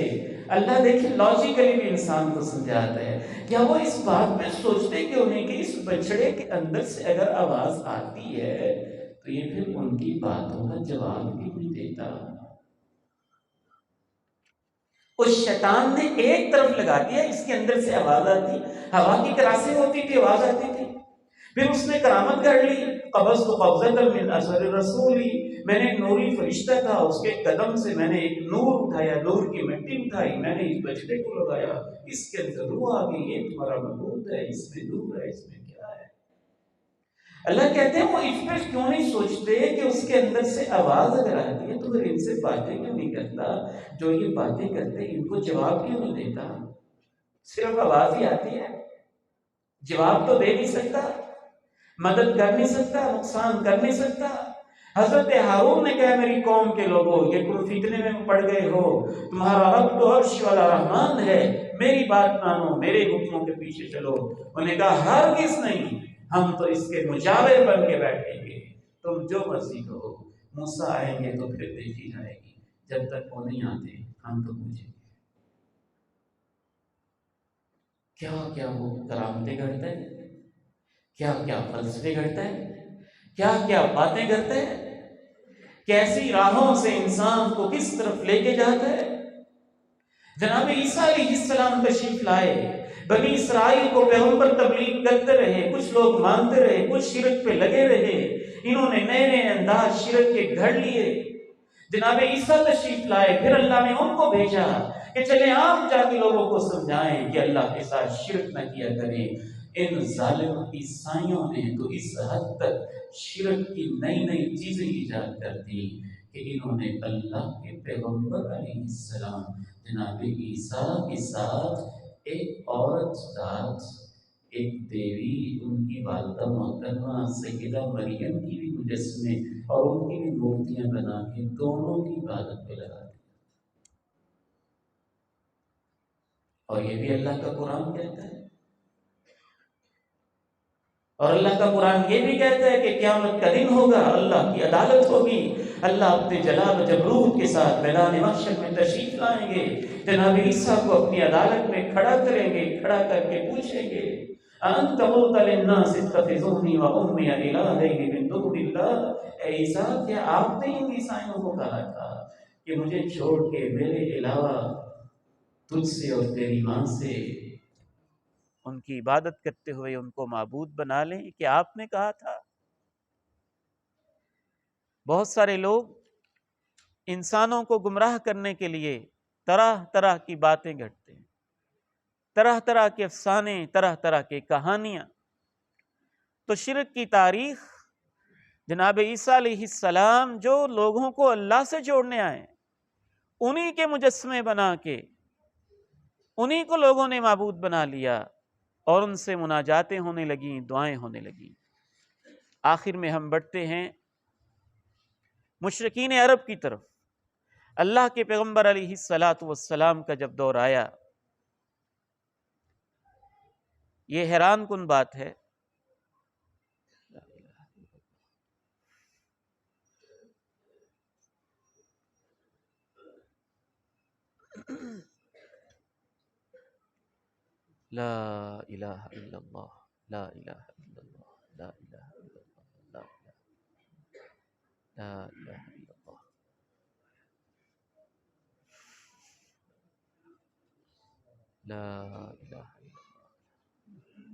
اللہ دیکھیں لاجیکلی بھی انسان کو سمجھاتا ہے، کیا وہ اس بات پہ سوچتے کیوں نہیں کہ اس بچڑے کے اندر سے اگر آواز آتی ہے تو یہ پھر ان کی باتوں کا جواب بھی نہیں دیتا۔ اس شیطان نے ایک طرف لگا دیا، اس کے اندر سے آواز آتی، ہوا کی کراسیں ہوتی تھی، آواز آتی تھی، پھر اس نے کرامت کر لی، قبضت قبضۃ من اثر الرسول، میں نے نوری فرشتہ تھا، اس کے قدم سے میں نے ایک نور اٹھایا، نور کی مٹی اٹھائی، میں نے اس بچڑے کو لگایا، اس کے اندر روح آ گئی، یہ تمہارا معبود ہے، اس میں نور ہے، اس میں کیا ہے۔ اللہ کہتے ہیں وہ اس پہ کیوں نہیں سوچتے کہ اس کے اندر سے آواز اگر آتی ہے تو پھر ان سے باتیں کیوں نہیں کرتا، جو یہ باتیں کرتے ان کو جواب کیوں نہیں دیتا، صرف آواز ہی آتی ہے، جواب تو دے نہیں سکتا، مدد کر نہیں سکتا، نقصان کر نہیں سکتا۔ حضرت ہارون نے کہا میری قوم کے لوگوں یہ تم فتنے میں پڑ گئے ہو، تمہارا رب تو عرش والا رحمان ہے، میری بات مانو، میرے حکموں کے پیچھے چلو۔ انہوں نے کہا ہرگز نہیں، ہم تو اس کے مجاور بن کے بیٹھیں گے، تم جو مرضی کہو، موسیٰ آئیں گے تو پھر دیکھی جائے گی، جب تک وہ نہیں آتے ہم تو پوچھیں گے۔ کیا کیا وہ کرامتیں کرتے ہیں، کیا کیا فلسفے کرتا ہے، کیا کیا باتیں کرتے ہیں، کیسی راہوں سے انسان کو کس طرف لے کے جاتا ہے۔ جناب عیسیٰ علیہ السلام تشریف لائے، بنی اسرائیل کو پیغمبر تبلیغ کرتے رہے، کچھ لوگ مانتے رہے، کچھ شرک پہ لگے رہے، انہوں نے نئے نئے انداز شرک کے گھڑ لیے۔ جناب عیسیٰ تشریف لائے، پھر اللہ نے ان کو بھیجا کہ چلیں آپ جا کے لوگوں کو سمجھائیں کہ اللہ کے ساتھ شرک نہ کیا کریں۔ ان ظالم عیسائیوں نے تو اس حد تک شرک کی نئی نئی چیزیں ایجاد کر دی کہ انہوں نے اللہ کے پیغمبر علیہ السلام جناب عیسیٰ کے ساتھ ایک عورت ذات، ایک دیوی، ان کی والدہ محترمہ سیدہ مریم کی بھی مجسمے اور ان کی بھی مورتیاں بنا کے دونوں کی عبادت پہ لگا دی۔ اور یہ بھی اللہ کا قرآن کہتا ہے، اور اللہ کا قرآن یہ بھی کہتا ہے کہ قیامت کا دن ہوگا، اللہ کی عدالت ہوگی، اللہ اپنے جلال و جبروت کے ساتھ میدان محشر میں تشریف لائیں گے، جناب عیسیٰ کو اپنی عدالت میں کھڑا کریں گے، کھڑا کر کے پوچھیں گے انت قلت للناس اتخذونی وامي الہین من دون اللہ، اے عیسیٰ کیا آپ نے ان عیسائیوں کو کہا تھا کہ مجھے چھوڑ کے میرے علاوہ تجھ سے اور تیری ماں سے ان کی عبادت کرتے ہوئے ان کو معبود بنا لیں؟ کہ آپ نے کہا تھا۔ بہت سارے لوگ انسانوں کو گمراہ کرنے کے لیے طرح طرح کی باتیں گھڑتے ہیں، طرح طرح کے افسانے، طرح طرح کے کہانیاں۔ تو شرک کی تاریخ جناب عیسیٰ علیہ السلام جو لوگوں کو اللہ سے جوڑنے آئے، انہی کے مجسمے بنا کے انہی کو لوگوں نے معبود بنا لیا اور ان سے مناجاتیں ہونے لگیں، دعائیں ہونے لگیں۔ آخر میں ہم بڑھتے ہیں مشرکین عرب کی طرف۔ اللہ کے پیغمبر علیہ السلام کا جب دور آیا، یہ حیران کن بات ہے، لا الہ الا اللہ، لا الہ الا اللہ، لا الہ الا اللہ، لا الہ الا اللہ، لا الہ الا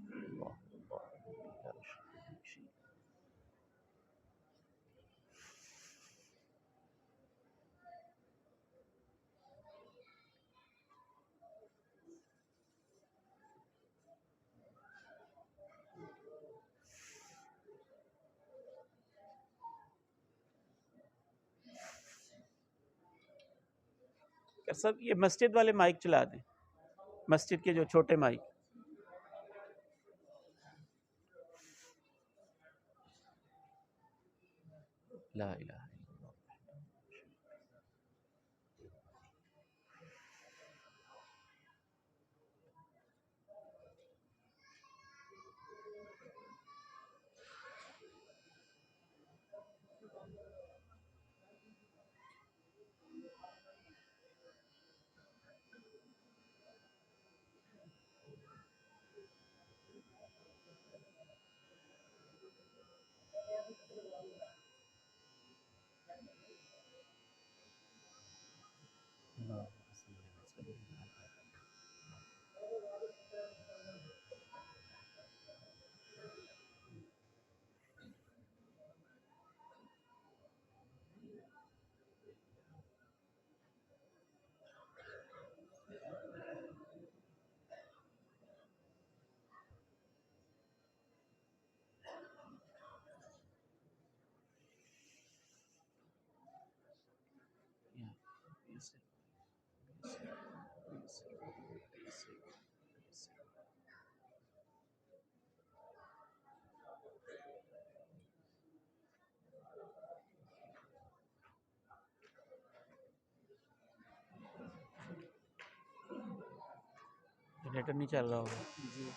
اللہ، اللہ لا شریک له شيء۔ سب یہ مسجد والے مائک چلا دیں، مسجد کے جو چھوٹے مائک۔ لا الہ الا اللہ۔ جنریٹر نہیں چل رہا ہوگا۔ جی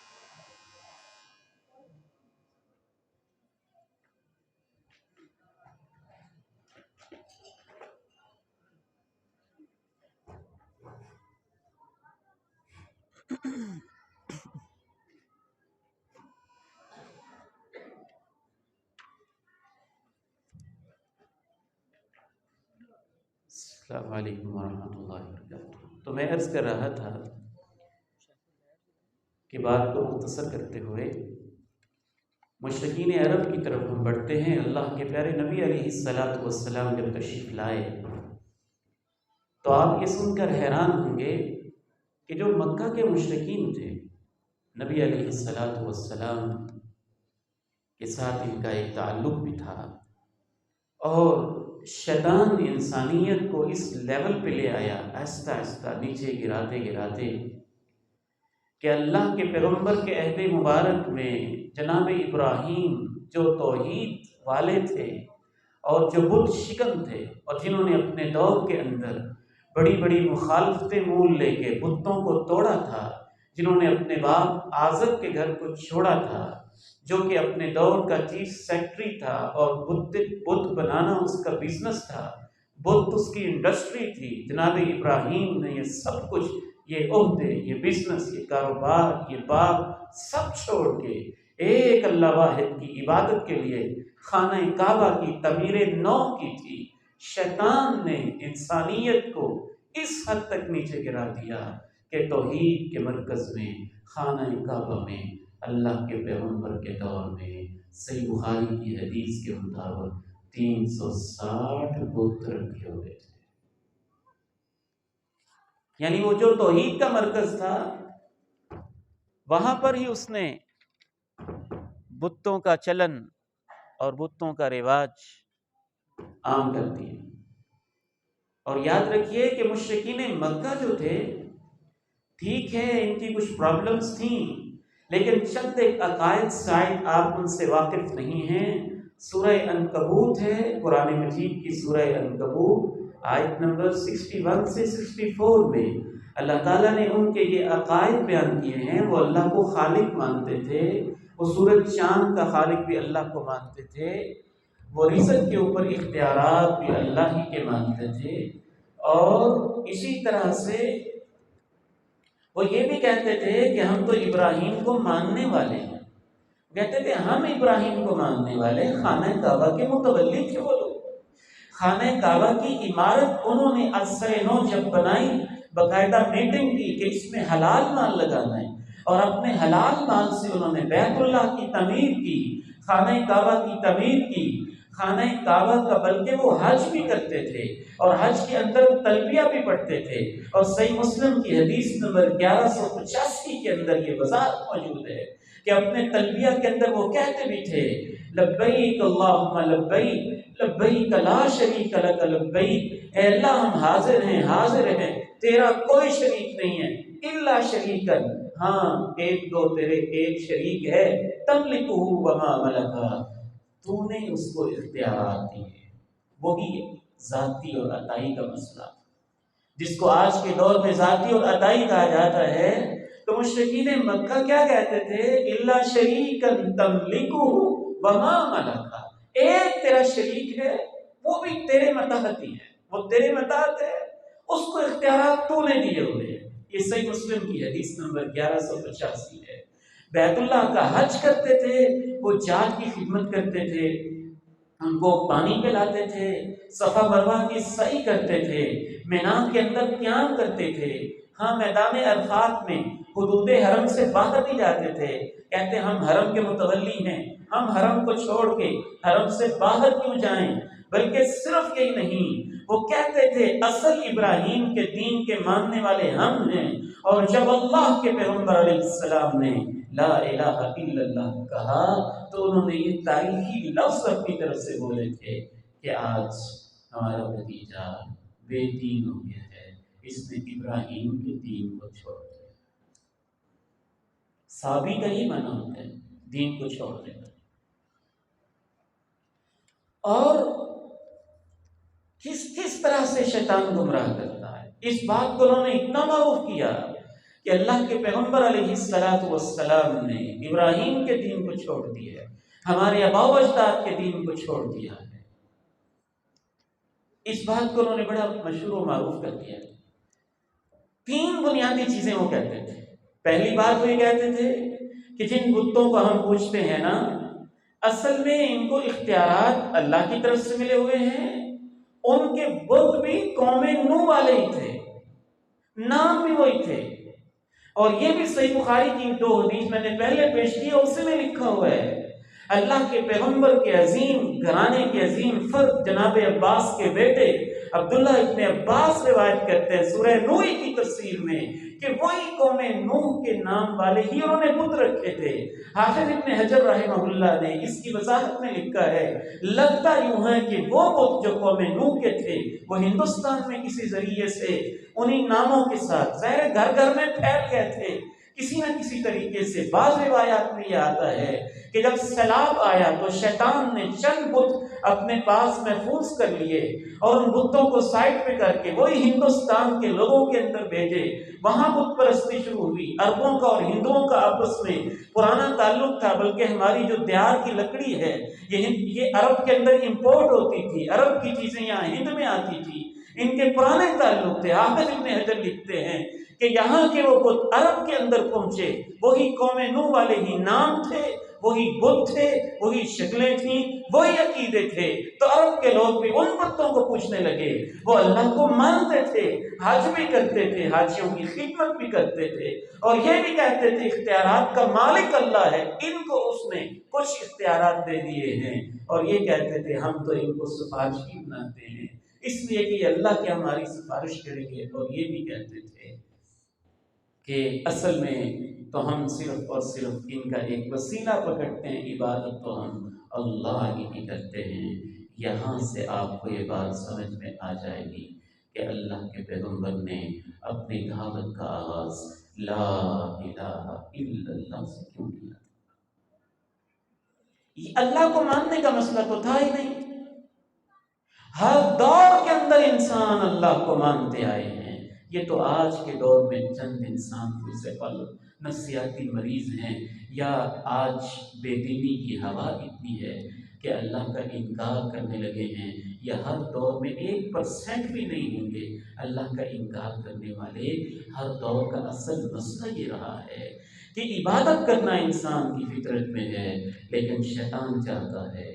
السلام علیکم ورحمۃ اللہ وبرکاتہ۔ تو میں عرض کر رہا تھا کہ بات کو مختصر کرتے ہوئے مشرکین عرب کی طرف ہم بڑھتے ہیں۔ اللہ کے پیارے نبی علیہ السلام جب تشریف لائے تو آپ یہ سن کر حیران ہوں گے کہ جو مکہ کے مشرکین تھے، نبی علیہ السلام کے ساتھ ان کا ایک تعلق بھی تھا، اور شیطان انسانیت کو اس لیول پہ لے آیا آہستہ آہستہ نیچے گراتے گراتے کہ اللہ کے پیغمبر کے عہد مبارک میں جناب ابراہیم جو توحید والے تھے اور جو بت شکن تھے، اور جنہوں نے اپنے دور کے اندر بڑی بڑی مخالفتیں مول لے کے بتوں کو توڑا تھا، جنہوں نے اپنے باپ آزر کے گھر کو چھوڑا تھا، جو کہ اپنے دور کا چیف سیکرٹری تھا اور بت بنانا اس کا بزنس تھا، بت اس کی انڈسٹری تھی، جناب ابراہیم نے یہ سب کچھ، یہ عہدے، یہ بزنس، یہ کاروبار، یہ باپ سب چھوڑ کے ایک اللہ واحد کی عبادت کے لیے خانہ کعبہ کی تعمیر نو کی تھی۔ شیطان نے انسانیت کو اس حد تک نیچے گرا دیا کہ توحید کے مرکز میں خانہ کعبہ میں اللہ کے پیغمبر کے دور میں صحیح بخاری کی حدیث کے مطابق 360 بت رکھے ہوئے تھے۔ یعنی وہ جو توحید کا مرکز تھا وہاں پر ہی اس نے بتوں کا چلن اور بتوں کا رواج عام کر دیا۔ اور یاد رکھیے کہ مشرکین مکہ جو تھے، ٹھیک ہے ان کی کچھ پرابلمز تھیں، لیکن چند ایک عقائد شاید آپ ان سے واقف نہیں ہیں۔ سورہ عنکبوت ہے، قرآن مجید کی سورہ عنکبوت آیت نمبر 61 سے 64 میں اللہ تعالیٰ نے ان کے یہ عقائد بیان کیے ہیں۔ وہ اللہ کو خالق مانتے تھے، وہ سورج چاند کا خالق بھی اللہ کو مانتے تھے، وہ رزق کے اوپر اختیارات بھی اللہ ہی کے مانتے تھے، اور اسی طرح سے وہ یہ بھی کہتے تھے کہ ہم تو ابراہیم کو ماننے والے ہیں۔ کہتے تھے ہم ابراہیم کو ماننے والے، خانہ کعبہ کے متولی تھے وہ لوگ۔ خانہ کعبہ کی عمارت انہوں نے عصر نو جب بنائی، باقاعدہ میٹنگ کی کہ اس میں حلال مال لگانا ہے، اور اپنے حلال مال سے انہوں نے بیت اللہ کی تعمیر کی، خانہ کعبہ کی تعمیر کی۔ خانہ کعبہ کا بلکہ وہ حج بھی کرتے تھے، اور حج کے اندر تلبیہ بھی پڑھتے تھے، اور صحیح مسلم کی حدیث نمبر 1185 کے اندر یہ وضاحت موجود ہے کہ اپنے تلبیہ کے اندر وہ کہتے بھی تھے لبیک اللہم لبیک لبیک لا شریک لک لبیک، اے اللہ ہم حاضر ہیں تیرا کوئی شریک نہیں ہے، الا شریکن، ہاں ایک دو تیرے ایک شریک ہے، تملکہ وما ملکا، تو نے اس کو اختیارات دیے۔ وہی ذاتی اور عطائی کا مسئلہ جس کو آج کے دور میں ذاتی اور عطائی کہا جاتا ہے، تو مشرکین مکہ کیا کہتے تھے؟ الا شریکن تملکہ وما ملکا، ایک تیرا شریک ہے وہ بھی تیرے متحد ہی ہے، وہ تیرے متحد ہے، اس کو اختیارات تو نے دیے ہوئے ہیں۔ یہ صحیح مسلم کی حدیث نمبر 1185 ہے۔ بیت اللہ کا حج کرتے تھے، وہ جال کی خدمت کرتے تھے، ان کو پانی پلاتے تھے، صفا مروہ کی سعی کرتے تھے، مینا کے اندر قیام کرتے تھے، ہاں میدان عرفات میں حدود حرم سے باہر نہیں جاتے تھے، کہتے ہم حرم کے متولی ہیں، ہم حرم کو چھوڑ کے حرم سے باہر کیوں جائیں؟ بلکہ صرف یہی نہیں، وہ کہتے تھے اصل ابراہیم کے دین کے ماننے والے ہم ہیں، اور جب اللہ کے پیغمبر علیہ السلام نے لا الہ الا اللہ کہا تو انہوں نے یہ تاریخی لفظ اپنی طرف سے بولے تھے کہ آج ہمارا بھتیجا بے دین ہو گیا ہے، اس نے ابراہیم کے دین کو چھوڑ دیا۔ صحابی کا ہی معنی ہوتا ہے دین کو چھوڑ دینا۔ اور کس طرح سے شیطان گمراہ کرتا ہے، اس بات کو انہوں نے اتنا معروف کیا کہ اللہ کے پیغمبر علیہ السلام نے ابراہیم کے دین کو چھوڑ دیا ہے، ہمارے آباء و اجداد کے دین کو چھوڑ دیا ہے۔ اس بات کو انہوں نے بڑا مشہور و معروف کر دیا۔ 3 بنیادی چیزیں وہ کہتے تھے۔ پہلی بات وہ یہ کہتے تھے کہ جن بتوں کو ہم پوجتے ہیں نا، اصل میں ان کو اختیارات اللہ کی طرف سے ملے ہوئے ہیں، ان کے بت بھی قوم نوح والے ہی تھے، نام بھی وہی تھے، اور یہ بھی صحیح بخاری کی 2 حدیث میں نے پہلے پیش کی، اس میں لکھا ہوا ہے اللہ کے پیغمبر کے عظیم گھرانے کے عظیم فرد جناب عباس کے بیٹے عبداللہ ابن عباس روایت کرتے ہیں سورہ نوح کی تفسیر میں کہ وہی قوم نوح کے نام والے ہی انہوں نے بت رکھے تھے۔ حافظ ابن حجر رحمہ اللہ نے اس کی وضاحت میں لکھا ہے، لگتا یوں ہے کہ وہ بت جو قوم نوح کے تھے وہ ہندوستان میں کسی ذریعے سے انہی ناموں کے ساتھ ظاہر گھر گھر میں پھیل گئے تھے کسی نہ کسی طریقے سے۔ بعض روایات میں یہ آتا ہے کہ جب سیلاب آیا تو شیطان نے چند بت اپنے پاس محفوظ کر لیے اور ان بتوں کو سائڈ پہ کر کے وہی ہندوستان کے لوگوں کے اندر بھیجے۔ وہاں بت پرستی شروع ہوئی۔ عربوں کا اور ہندوؤں کا آپس میں پرانا تعلق تھا، بلکہ ہماری جو دیار کی لکڑی ہے یہ عرب کے اندر امپورٹ ہوتی تھی، عرب کی چیزیں یہاں ہند میں آتی تھی، ان کے پرانے تعلق تھے۔ حافظ ابن حجر لکھتے ہیں کہ یہاں کے وہ بت عرب کے اندر پہنچے، وہی قوم نوح والے ہی نام تھے، وہی بت تھے، وہی شکلیں تھیں، وہی عقیدے تھے۔ تو عرب کے لوگ بھی ان بتوں کو پوچھنے لگے، وہ اللہ کو مانتے تھے، حج بھی کرتے تھے، حاجیوں کی خدمت بھی کرتے تھے، اور یہ بھی کہتے تھے اختیارات کا مالک اللہ ہے، ان کو اس نے کچھ اختیارات دے دیے ہیں، اور یہ کہتے تھے ہم تو ان کو سفارشی بناتے ہیں اس لیے کہ اللہ کے ہماری سفارش کریں گے، اور یہ بھی کہتے تھے کہ اصل میں تو ہم صرف اور صرف ان کا ایک وسیلہ پکڑتے ہیں، عبادت تو ہم اللہ ہی کی کرتے ہیں۔ یہاں سے آپ کو یہ بات سمجھ میں آ جائے گی کہ اللہ کے پیغمبر نے اپنی دعوت کا آغاز لا الہ الا اللہ سے کیوں کیا؟ یہ اللہ کو ماننے کا مسئلہ تو تھا ہی نہیں۔ ہر دور کے اندر انسان اللہ کو مانتے آئے ہیں۔ یہ تو آج کے دور میں چند انسان کوئی سے پل نفسیاتی مریض ہیں، یا آج بے دینی کی ہوا اتنی ہے کہ اللہ کا انکار کرنے لگے ہیں، یا ہر دور میں 1% بھی نہیں ہوں گے اللہ کا انکار کرنے والے۔ ہر دور کا اصل مسئلہ یہ رہا ہے کہ عبادت کرنا انسان کی فطرت میں ہے، لیکن شیطان چاہتا ہے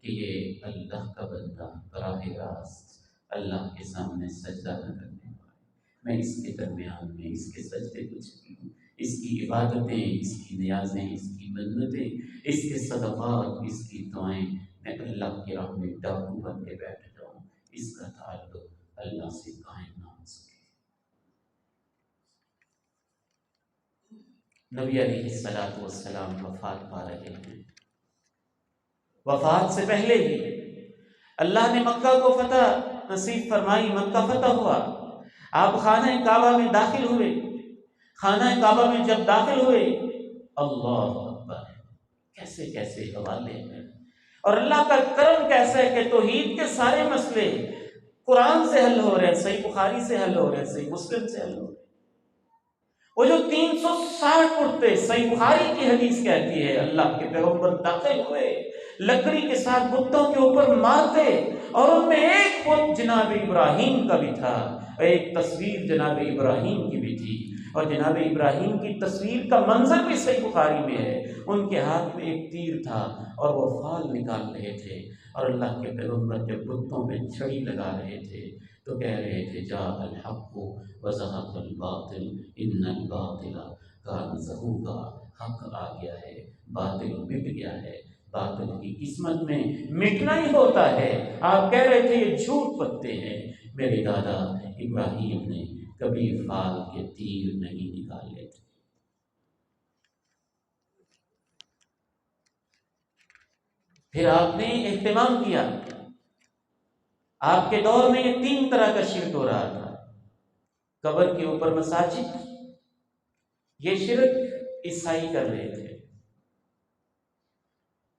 کہ یہ اللہ کا بندہ براہ راست اللہ کے سامنے سجدہ نہ کرنے والا۔ میں اس کے درمیان میں اس کے سجدے کو چھوڑوں، اس کی عبادتیں، اس کی نیازیں، اس کی منتیں، اس کے صدقات، اس کی دعائیں، میں اللہ کی راہ میں ڈاکو بن کے بیٹھ جاؤں، اس کا تعلق اللہ سے قائم نہ ہو سکے۔ نبی علیہ الصلوۃ والسلام وفات پا رہے ہیں۔ وفات سے پہلے ہی اللہ نے مکہ کو فتح نصیب فرمائی، مکہ فتح ہوا۔ آپ خانہ کعبہ میں داخل ہوئے۔ خانہ کعبہ میں جب داخل ہوئے، اللہ اکبر، کیسے کیسے حوالے ہیں، اور اللہ کا کرم کیسا ہے کہ توحید کے سارے مسئلے قرآن سے حل ہو رہے ہیں، صحیح بخاری سے حل ہو رہے ہیں، صحیح مسلم سے حل ہو رہے ہیں۔ وہ جو 360 کرتے، صحیح بخاری کی حدیث کہتی ہے، اللہ کے پیغمبر داخل ہوئے، لکڑی کے ساتھ بتوں کے اوپر مارتے، اور ان میں ایک بت جناب ابراہیم کا بھی تھا، ایک تصویر جناب ابراہیم کی بھی تھی، اور جناب ابراہیم کی تصویر کا منظر بھی صحیح بخاری میں ہے۔ ان کے ہاتھ میں ایک تیر تھا اور وہ فال نکال رہے تھے، اور اللہ کے پیغمبر جب بتوں پہ چھڑی لگا رہے تھے تو کہہ رہے تھے جاء الحق وزہق الباطل ان الباطل کان زہوقا، حق آ گیا ہے، باطل مٹ گیا ہے۔ باطل کی قسمت میں مٹنا ہی ہوتا ہے۔ آپ کہہ رہے تھے یہ جھوٹ پتے ہیں۔ میرے دادا ابراہیم نے کبھی فال کے تیر نہیں نکالے تھے۔ پھر آپ نے اہتمام کیا۔ آپ کے دور میں یہ 3 طرح کا شرک ہو رہا تھا۔ قبر کے اوپر مساجد، یہ شرک عیسائی کر رہے تھے۔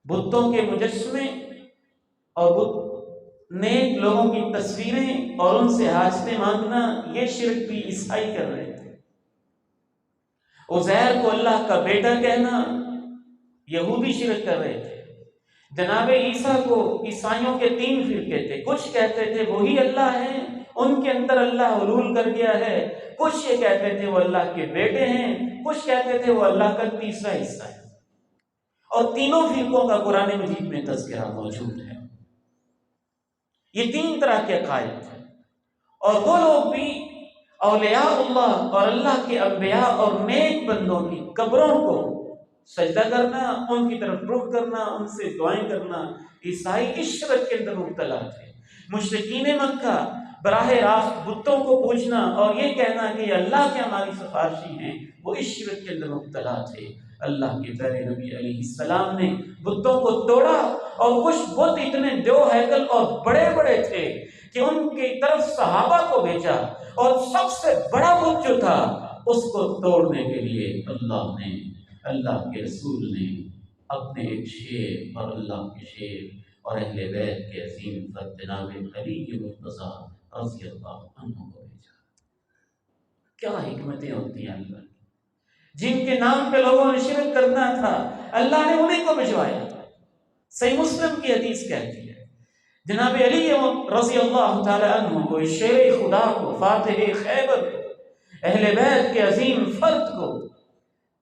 بتوں کے مجسمے اور نیک لوگوں کی تصویریں اور ان سے حاجتیں مانگنا، یہ شرک بھی عیسائی کر رہے تھے۔ عزیر کو اللہ کا بیٹا کہنا، یہودی شرک کر رہے تھے۔ جناب عیسیٰ کو عیسائیوں کے 3 فرقے تھے، کچھ کہتے تھے وہی اللہ ہیں، ان کے اندر اللہ حلول کر گیا ہے، کچھ یہ کہتے تھے وہ اللہ کے بیٹے ہیں، کچھ کہتے تھے وہ اللہ کا تیسرا حصہ ہے، اور تینوں فرقوں کا قرآن مجید میں تذکرہ موجود ہے۔ یہ 3 طرح کے عقائد تھے، اور وہ لوگ بھی اولیاء اللہ اور اللہ کے انبیاء اور نیک بندوں کی قبروں کو سجدہ کرنا، ان کی طرف رخ کرنا، ان سے دعائیں کرنا، عیسائی اس شرک کے اندر مبتلا تھے۔ مشرکین مکہ براہ راست بتوں کو پوچھنا اور یہ کہنا کہ یہ اللہ کے ہماری سفارشی ہیں، وہ اس شرک کے اندر مبتلا تھے۔ اللہ کے پیارے نبی علیہ السلام نے بتوں کو توڑا، اور کچھ بت اتنے دو ہیکل اور بڑے بڑے تھے کہ ان کی طرف صحابہ کو بھیجا، اور سب سے بڑا بت جو تھا اس کو توڑنے کے لیے اللہ کے رسول نے اپنے ایک شیر اور اللہ کے شیر اور اہل بیت کے عظیم فرد جناب علی مرتضیٰ رضی اللہ عنہ کو بھیجا۔ کیا حکمتیں ہوتی ہیں اللہ کی، جن کے نام پہ لوگوں نے شرک کرنا تھا اللہ نے انہیں کو بھجوایا۔ صحیح مسلم کی حدیث کہتی ہے جناب علی رضی اللہ تعالی عنہ کو، شیر خدا کو، فاتح خیبر کو، اہل بیت کے عظیم فرد کو،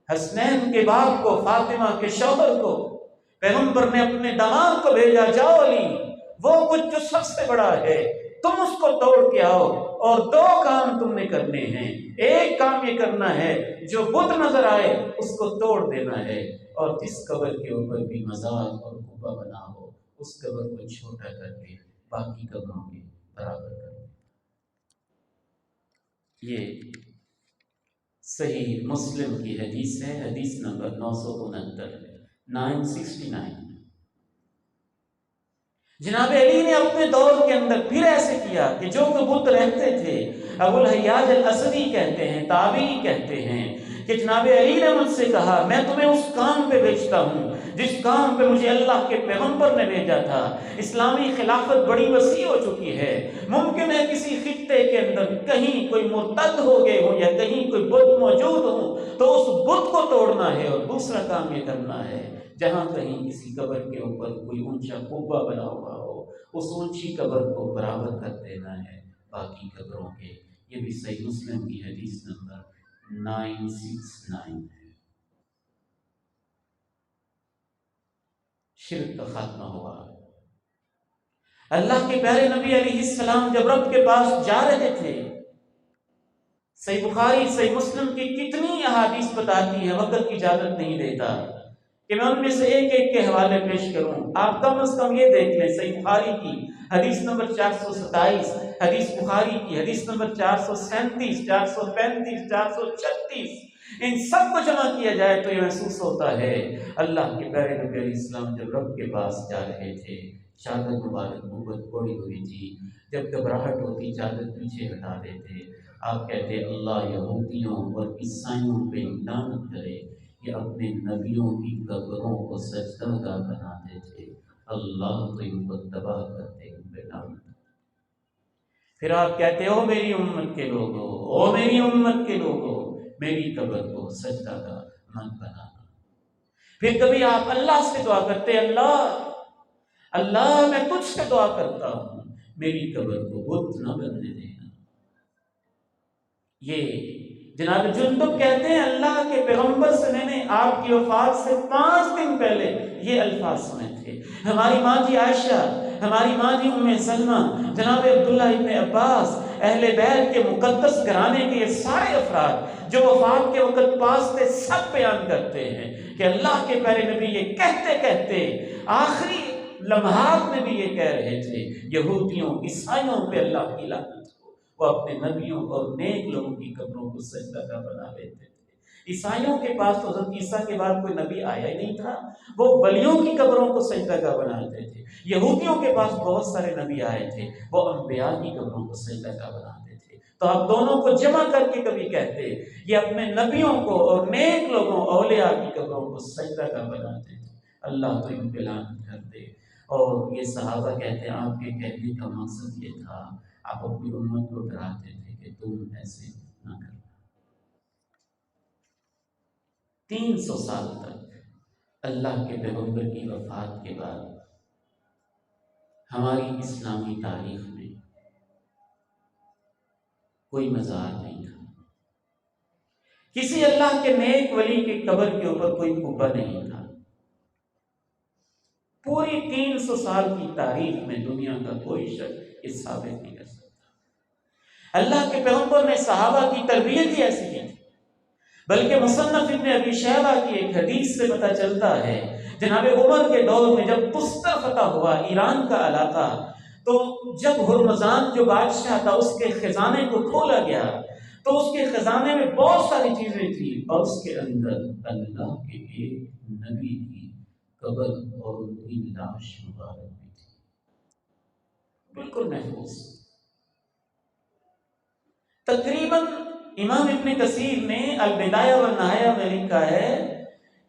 حسنین کے باپ کو، فاطمہ کے شوہر کو، پیغمبر نے اپنے داماد کو بھیجا، جاؤ علی، وہ کچھ جو سب سے بڑا ہے تم اس کو توڑ کے آؤ، اور دو کام تم نے کرنے ہیں۔ ایک کام یہ کرنا ہے جو بت نظر آئے اس کو توڑ دینا ہے، اور جس قبر کے اوپر بھی مزار اور قبہ بنا ہو اس قبر کو چھوٹا کر کے باقی قبروں کے برابر کر دیں۔ یہ صحیح مسلم کی حدیث ہے، حدیث نمبر 969۔ جناب علی نے اپنے دور کے اندر پھر ایسے کیا کہ جو بت رہتے تھے، ابو الحیاج الاسدی کہتے ہیں، تابعی کہتے ہیں کہ جناب علی نے مجھ سے کہا میں تمہیں اس کام پہ بھیجتا ہوں جس کام پہ مجھے اللہ کے پیغمبر نے بھیجا تھا۔ اسلامی خلافت بڑی وسیع ہو چکی ہے، ممکن ہے کسی خطے کے اندر کہیں کوئی مرتد ہو گئے ہو یا کہیں کوئی بت موجود ہو، تو اس بت کو توڑنا ہے، اور دوسرا کام یہ کرنا ہے جہاں کہیں کسی قبر کے اوپر کوئی اونچا قبہ بنا ہوا ہو اس اونچی قبر کو برابر کر دینا ہے باقی قبروں کے۔ یہ بھی صحیح مسلم کی حدیث نمبر 969 ہے۔ شرک کا خاتمہ ہوا۔ اللہ کے پیارے نبی علیہ السلام جب رب کے پاس جا رہے تھے، صحیح بخاری صحیح مسلم کی کتنی احادیث بتاتی ہیں، وقت کی اجازت نہیں دیتا کہ میں ان میں سے ایک ایک کے حوالے پیش کروں۔ آپ کم از کم یہ دیکھ لیں، صحیح بخاری کی حدیث نمبر 427، حدیث بخاری کی حدیث نمبر 437، 435، 436، ان سب کو جمع کیا جائے تو یہ محسوس ہوتا ہے اللہ کے پیارے نبی علیہ السلام جب رب کے پاس جا رہے تھے، چادر مبارک اوپر اوڑھی ہوئی تھی، جب گھبراہٹ ہوتی چادر پیچھے ہٹا دیتے، آپ کہتے اللہ یہودیوں اور عیسائیوں پہ لعنت کرے، یہ اپنے نبیوں کی قبروں کو سجدہ گاہ بناتے تھے، اللہ تو ان کو تباہ کرتے ان پہ لعنت۔ پھر آپ کہتے ہو میری امت کے لوگوں، او میری امت کے لوگوں، میری قبر کو سجدہ گاہ مت بنانا۔ پھر کبھی آپ اللہ سے دعا کرتے، اللہ میں تجھ سے دعا کرتا ہوں میری قبر کو بت نہ بننے دینا۔ یہ جناب جندب کہتے ہیں اللہ کے پیغمبر سے میں نے آپ کی وفات سے 5 دن پہلے یہ الفاظ سنے تھے۔ ہماری ماں جی عائشہ، ہماری ماں جی ام سلمہ، جناب عبداللہ ابن عباس، اہل بیت کے مقدس گھرانے کے یہ سارے افراد جو وفات کے وقت پاس تھے، سب بیان کرتے ہیں کہ اللہ کے پیارے نبی یہ کہتے کہتے آخری لمحات میں بھی یہ کہہ رہے تھے یہودیوں عیسائیوں پہ اللہ کی لعنت، وہ اپنے نبیوں اور نیک لوگوں کی قبروں کو سجدہ گاہ بنا لیتے تھے۔ عیسائیوں کے پاس تو حضرت عیسیٰ کے بعد کوئی نبی آیا ہی نہیں تھا، وہ ولیوں کی قبروں کو سجدہ گاہ بناتے تھے۔ یہودیوں کے پاس بہت سارے نبی آئے تھے، وہ انبیاء کی قبروں کو سجدہ گاہ بناتے تھے۔ تو آپ دونوں کو جمع کر کے کبھی کہتے یہ اپنے نبیوں کو اور نیک لوگوں اولیاء کی قبروں کو سجدہ گاہ بناتے تھے، اللہ تو ان پہ لعنت کر دے۔ اور یہ صحابہ کہتے ہیں آپ کے کہنے کا مقصد یہ تھا، آپ اپنی امت کو ڈراتے تھے کہ تم ایسے نہ کرنا۔ 300 سال تک اللہ کے پیغمبر کی وفات کے بعد ہماری اسلامی تاریخ میں کوئی مزار نہیں تھا، کسی اللہ کے نیک ولی کی قبر کے اوپر کوئی قبہ نہیں تھا۔ پوری 300 سال کی تاریخ میں دنیا کا کوئی شخص یہ ثابت نہیں کر سکتا۔ اللہ کے پیغمبر نے صحابہ کی تربیت ہی ایسی کی تھی، بلکہ مصنف ابن ابی شیبہ کی ایک حدیث سے پتہ چلتا ہے جناب عمر کے دور میں جب تستر فتح ہوا ایران کا علاقہ، تو جب ہرمزان جو بادشاہ تھا اس کے خزانے کو کھولا گیا تو اس کے خزانے میں بہت ساری چیزیں تھیں، اور اس کے اندر اللہ کے ایک نبی کی قبر اور ان کی لاش مبارک بھی تھی، بالکل محفوظ۔ تقریباً امام ابن کثیر نے البدایہ والنہایہ میں لکھا ہے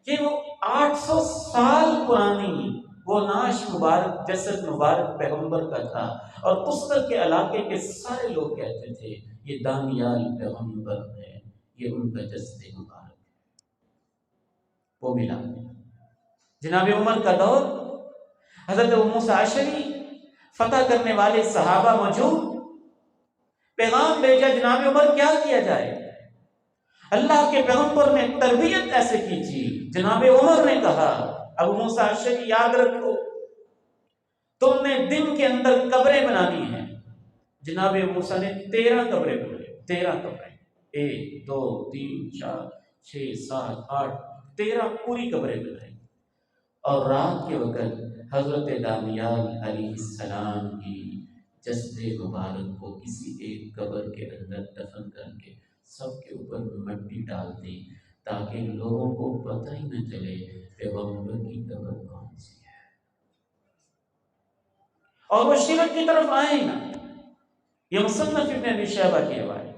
کہ وہ 800 سال پرانی وہ نعش مبارک، جسد مبارک پیغمبر کا تھا، اور تستر کے علاقے کے سارے لوگ کہتے تھے یہ دانیال پیغمبر ہے، یہ ان کا جسد مبارک ہے۔ وہ ملا۔ جناب عمر کا دور، حضرت ابو موسیٰ اشعری فتح کرنے والے صحابہ موجود، پیغام بھیجا جناب عمر کیا کیا جائے؟ اللہ کے پیغمبر نے تربیت ایسے کی تھی۔ جناب عمر نے کہا ابو موسیٰ اشعری یاد رکھو، تم نے دن کے اندر قبریں بنانی ہیں۔ جناب موسیٰ نے 13 قبریں بنائی، 13 قبریں، 1 2 3 4 6 7 8 13 پوری قبریں بنائی، اور رات کے وقت حضرت دانیال علیہ السلام کی جسد مبارک کو کسی ایک قبر کے اندر دفن کر کے سب کے اوپر مٹی ڈال دی، تاکہ لوگوں کو پتہ ہی نہ چلے پیغمبر کی قبر کون سی ہے، اور وہ شرک کی طرف آئے نہ۔ یہ مصنف ابن ابی شیبہ کی روایت۔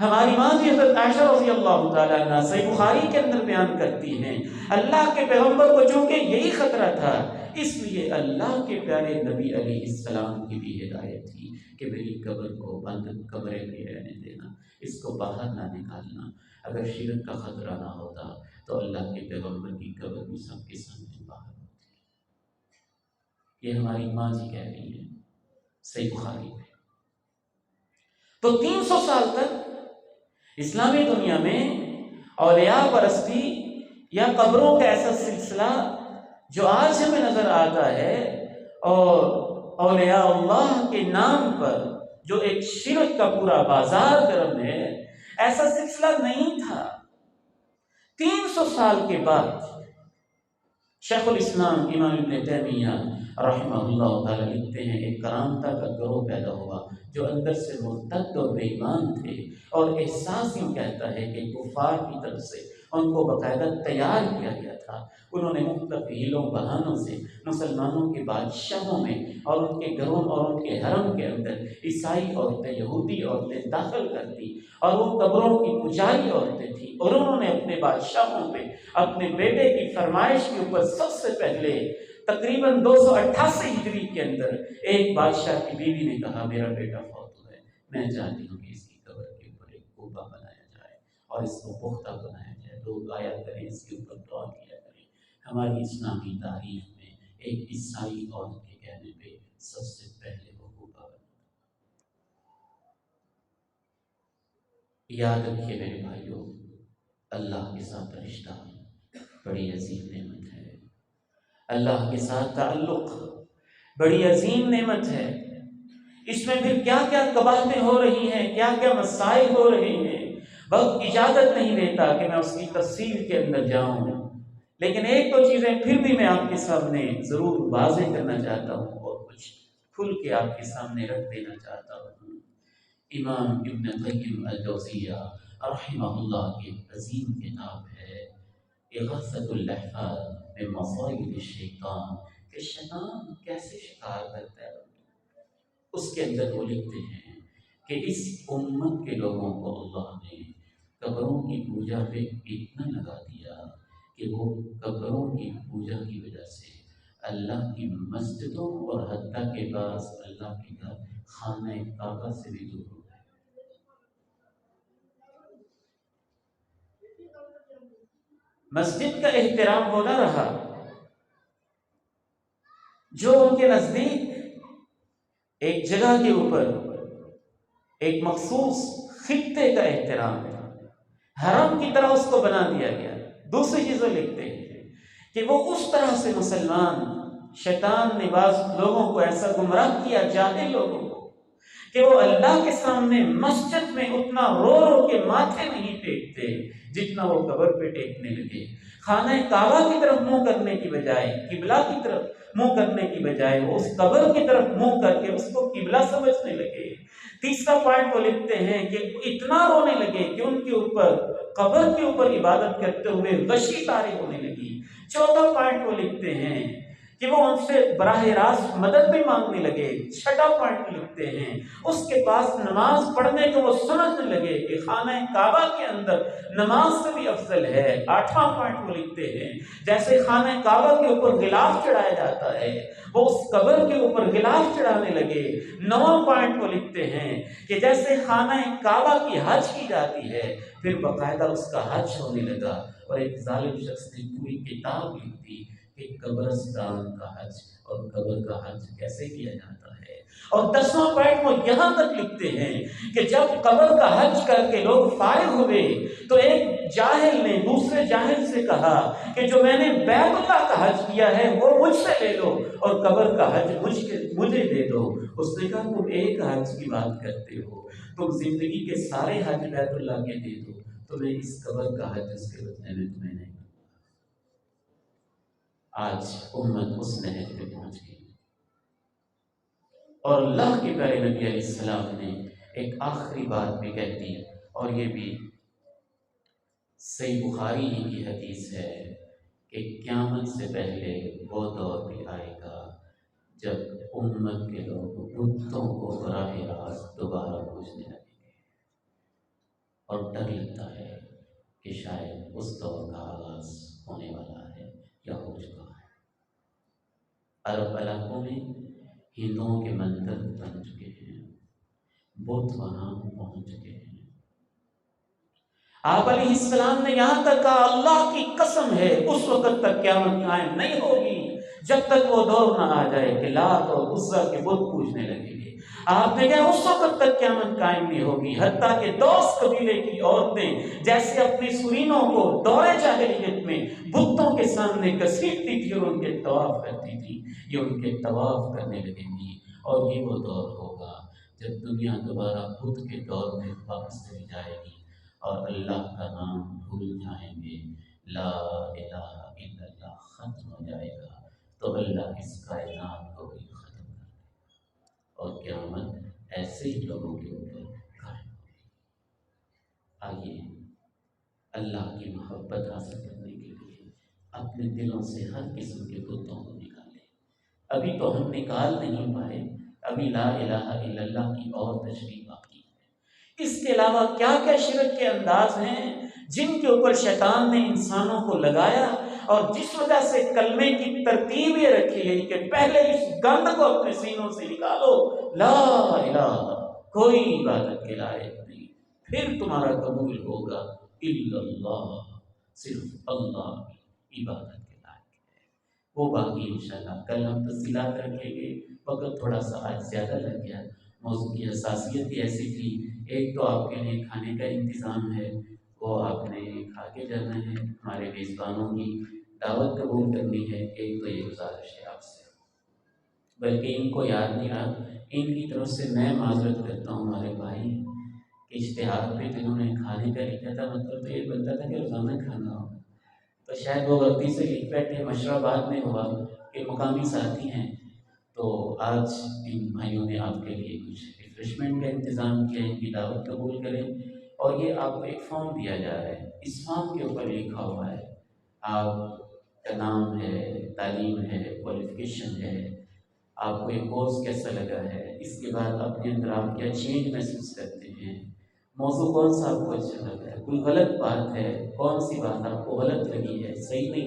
ہماری ماں جی حضرت عائشہ رضی اللہ تعالیٰ عنہ صحیح بخاری کے اندر بیان کرتی ہیں، اللہ کے پیغمبر کو چونکہ یہی خطرہ تھا، اس لیے اللہ کے پیارے نبی علیہ السلام کی بھی ہدایت تھی کہ میری قبر کو بند کمرے میں رہنے دینا، اس کو باہر نہ نکالنا۔ اگر شرک کا خطرہ نہ ہوتا تو اللہ کے پیغمبر کی قبر بھی سب کے سامنے باہر ہوتی۔ یہ ہماری ماں جی کہہ رہی ہیں صحیح بخاری میں۔ تو 300 سال تک اسلامی دنیا میں اولیاء پرستی یا قبروں کا ایسا سلسلہ جو آج ہمیں نظر آتا ہے، اور اولیاء اللہ کے نام پر جو ایک شرک کا پورا بازار گرم ہے، ایسا سلسلہ نہیں تھا۔ 300 سال کے بعد شیخ الاسلام امام ابن تیمیہ رحمہ اللہ تعالیٰ لکھتے ہیں ایک کرامتہ کا گروہ پیدا ہوا جو اندر سے مرتد اور بے ایمان تھے، اور احساس یوں کہتا ہے کہ کفار کی طرف سے ان کو باقاعدہ تیار کیا گیا تھا۔ انہوں نے مختلف ہیلوں بہانوں سے مسلمانوں کے بادشاہوں میں اور ان کے گھروں اور ان کے حرم کے اندر عیسائی عورتیں، یہودی عورتیں داخل کر دی، اور وہ قبروں کی پجاری عورتیں تھیں، اور انہوں نے اپنے بادشاہوں پہ اپنے بیٹے کی فرمائش کے اوپر سب سے پہلے تقریباً 288 ہجری کے اندر ایک بادشاہ کی بیوی نے کہا میرا بیٹا فوت ہوا ہے، میں چاہتی ہوں کہ اس کی قبر کے اوپر ایک کوبہ بنایا جائے اور اس کو پختہ بنایا جائے، لوگ آیا کریں، اس کے اوپر دعا کیا کریں۔ ہماری اسلامی تاریخ میں ایک عیسائی عورت کے کہنے پہ سب سے پہلے وہ کوبہ بنا۔ یاد رکھیے میرے بھائیوں، اللہ کے ساتھ رشتہ بڑی عظیم نعمت ہے، اللہ کے ساتھ تعلق بڑی عظیم نعمت ہے۔ اس میں پھر کیا کیا قباحتیں ہو رہی ہیں، کیا کیا مسائل ہو رہے ہیں، وقت اجازت نہیں دیتا کہ میں اس کی تفصیل کے اندر جاؤں، لیکن ایک دو چیزیں پھر بھی میں آپ کے سامنے ضرور واضح کرنا چاہتا ہوں اور کچھ کھل کے آپ کے سامنے رکھ دینا چاہتا ہوں۔ امام ابن قیم الجوزیہ رحمہ اللہ کی عظیم کتاب ہے اغاثۃ اللحفاظ من مصائد الشیطان، کہ شیطان کیسے شکار کرتا ہے۔ اس کے اندر وہ لکھتے ہیں کہ اس امت کے لوگوں کو اللہ نے قبروں کی پوجا پہ اتنا لگا دیا کہ وہ قبروں کی پوجا کی وجہ سے اللہ کی مسجدوں اور حتیٰ کے بعض اللہ کے گھر خانہ کعبہ سے بھی دور ہو گئے۔ مسجد کا احترام ہونا رہا جو ان کے نزدیک ایک جگہ کے اوپر ایک مخصوص خطے کا احترام ہے، حرم کی طرح اس کو بنا دیا گیا۔ دوسری چیزیں لکھتے ہیں کہ وہ اس طرح سے مسلمان، شیطان نے بعض لوگوں کو ایسا گمراہ کیا، جاہل لوگوں کو، کہ وہ اللہ کے سامنے مسجد میں اتنا رو رو کے ماتھے نہیں ٹیکتے جتنا وہ قبر پہ ٹیکنے لگے۔ خانہ کعبہ کی طرف منہ کرنے کی بجائے، قبلہ کی طرف منہ کرنے کی بجائے وہ اس قبر کی طرف منہ کر کے اس کو قبلہ سمجھنے لگے۔ تیسرا پوائنٹ وہ لکھتے ہیں کہ اتنا رونے لگے کہ ان کے اوپر، قبر کے اوپر عبادت کرتے ہوئے غشی طاری ہونے لگی۔ چوتھا پوائنٹ وہ لکھتے ہیں کہ وہ ان سے براہ راست مدد بھی مانگنے لگے۔ چھٹا پوائنٹ لکھتے ہیں اس کے پاس نماز پڑھنے کو وہ سمجھنے لگے کہ خانہ کعبہ کے اندر نماز سے بھی افضل ہے۔ آٹھواں پوائنٹ وہ لکھتے ہیں جیسے خانہ کعبہ کے اوپر غلاف چڑھایا جاتا ہے وہ اس قبر کے اوپر غلاف چڑھانے لگے۔ نواں پوائنٹ وہ لکھتے ہیں کہ جیسے خانہ کعبہ کی حج کی جاتی ہے پھر باقاعدہ اس کا حج ہونے لگا، اور ایک ظالم شخص نے پوری کتاب لکھ دی کہ قبرستان کا حج اور قبر کا حج کیسے کیا جاتا ہے۔ اور 10واں پوائنٹ وہ یہاں تک لکھتے ہیں کہ جب قبر کا حج کر کے لوگ فارغ ہوئے تو ایک جاہل نے دوسرے جاہل سے کہا کہ جو میں نے بیت اللہ کا حج کیا ہے وہ مجھ سے لے لو اور قبر کا حج مجھے دے دو۔ اس نے کہا تم ایک حج کی بات کرتے ہو، تم زندگی کے سارے حج بیت اللہ کے دے دو، تمہیں اس قبر کا حج اس کے بدلے میں تمہیں نہیں۔ آج امت اس نہج پہ پہنچ گئی، اور اللہ کے پیارے نبی علیہ السلام نے ایک آخری بات بھی کہہ دی، اور یہ بھی صحیح بخاری ہی کی حدیث ہے کہ قیامت سے پہلے وہ دور بھی آئے گا جب امت کے لوگ بتوں کو براہ راست دوبارہ پوجنے لگیں گے، اور ڈر لگتا ہے کہ شاید اس دور کا آغاز ہونے والا ہے یا ہو چکا ہے۔ عرب علاقوں میں ہندوؤں کے مندر بن چکے ہیں، بت وہاں پہنچ چکے ہیں۔ آپ علیہ السلام نے یہاں تک کہا اللہ کی قسم ہے اس وقت تک قیامت قائم نہیں ہوگی جب تک وہ دور نہ آ جائے کہ لات اور عزا کے بت پوجنے لگیں گے۔ آپ نے کہا اس وقت تک قیامت قائم نہیں ہوگی حتیٰ کہ دوست قبیلے کی عورتیں جیسے اپنی سرینوں کو دور جاہلیت میں بتوں کے سامنے گھسیٹتی تھی اور ان کے طواف کرتی تھی، یہ ان کے طواف کرنے لگیں گی۔ اور یہ وہ دور ہوگا جب دنیا دوبارہ بت کے دور میں واپس چلی جائے گی اور اللہ کا نام بھول جائیں گے، لا الہ الا اللہ ختم ہو جائے گا، تو اللہ اس کائنات کو بھی ختم کر دے گا اور قیامت ایسے ہی لوگوں کے اوپر قائم ہوگی۔ آئیے اللہ کی محبت حاصل کرنے کے لیے اپنے دلوں سے ہر قسم کے بتوں کو نکالیں۔ ابھی تو ہم نکال نہیں پائے، ابھی لا الہ الا اللہ کی اور تشریح باقی ہے۔ اس کے علاوہ کیا کیا شرک کے انداز ہیں جن کے اوپر شیطان نے انسانوں کو لگایا، اور جس وجہ سے کلمے کی ترتیب یہ رکھی گئی کہ پہلے اس گند کو اپنے سینوں سے نکالو، لا الہ کوئی عبادت کے لائق نہیں، پھر تمہارا قبول ہوگا الا اللہ، صرف اللہ کی عبادت کے لائق ہے۔ وہ باقی انشاءاللہ کل ہم تفصیلات رکھیں گے، وقت تھوڑا سا آج زیادہ لگ گیا، موضوع کی حساسیت بھی ایسی تھی۔ ایک تو آپ کے لیے کھانے کا انتظام ہے، وہ آپ نے کھا کے جانا ہے، ہمارے میزبانوں کی دعوت قبول کرنی ہے، ایک تو یہ گزارش ہے آپ سے، بلکہ ان کو یاد نہیں رہا، ان کی طرف سے میں معذرت کرتا ہوں ہمارے بھائی کہ اشتہار پہ جنہوں نے کھانے کا لکھا تھا، مطلب تو یہ بنتا تھا کہ روزانہ کھانا ہوگا، تو شاید وہ غلطی سے لکھ بیٹھے، مشورہ بعد میں ہوا کہ مقامی ساتھی ہیں تو آج ان بھائیوں نے آپ کے لیے کچھ ریفریشمنٹ کا انتظام کیا، ان کی دعوت قبول کریں۔ اور یہ آپ کو ایک فارم دیا جا رہا ہے، اس فارم کے اوپر لکھا ہوا ہے آپ کا نام ہے، تعلیم ہے، کوالیفیکیشن ہے، آپ کو یہ کورس کیسا لگا ہے، اس کے بعد اپنے اندر آپ کیا چینج محسوس کرتے ہیں، موضوع کون سا آپ کو اچھا لگا ہے، کوئی غلط بات ہے، کون سی بات آپ کو غلط لگی ہے، صحیح نہیں لگی۔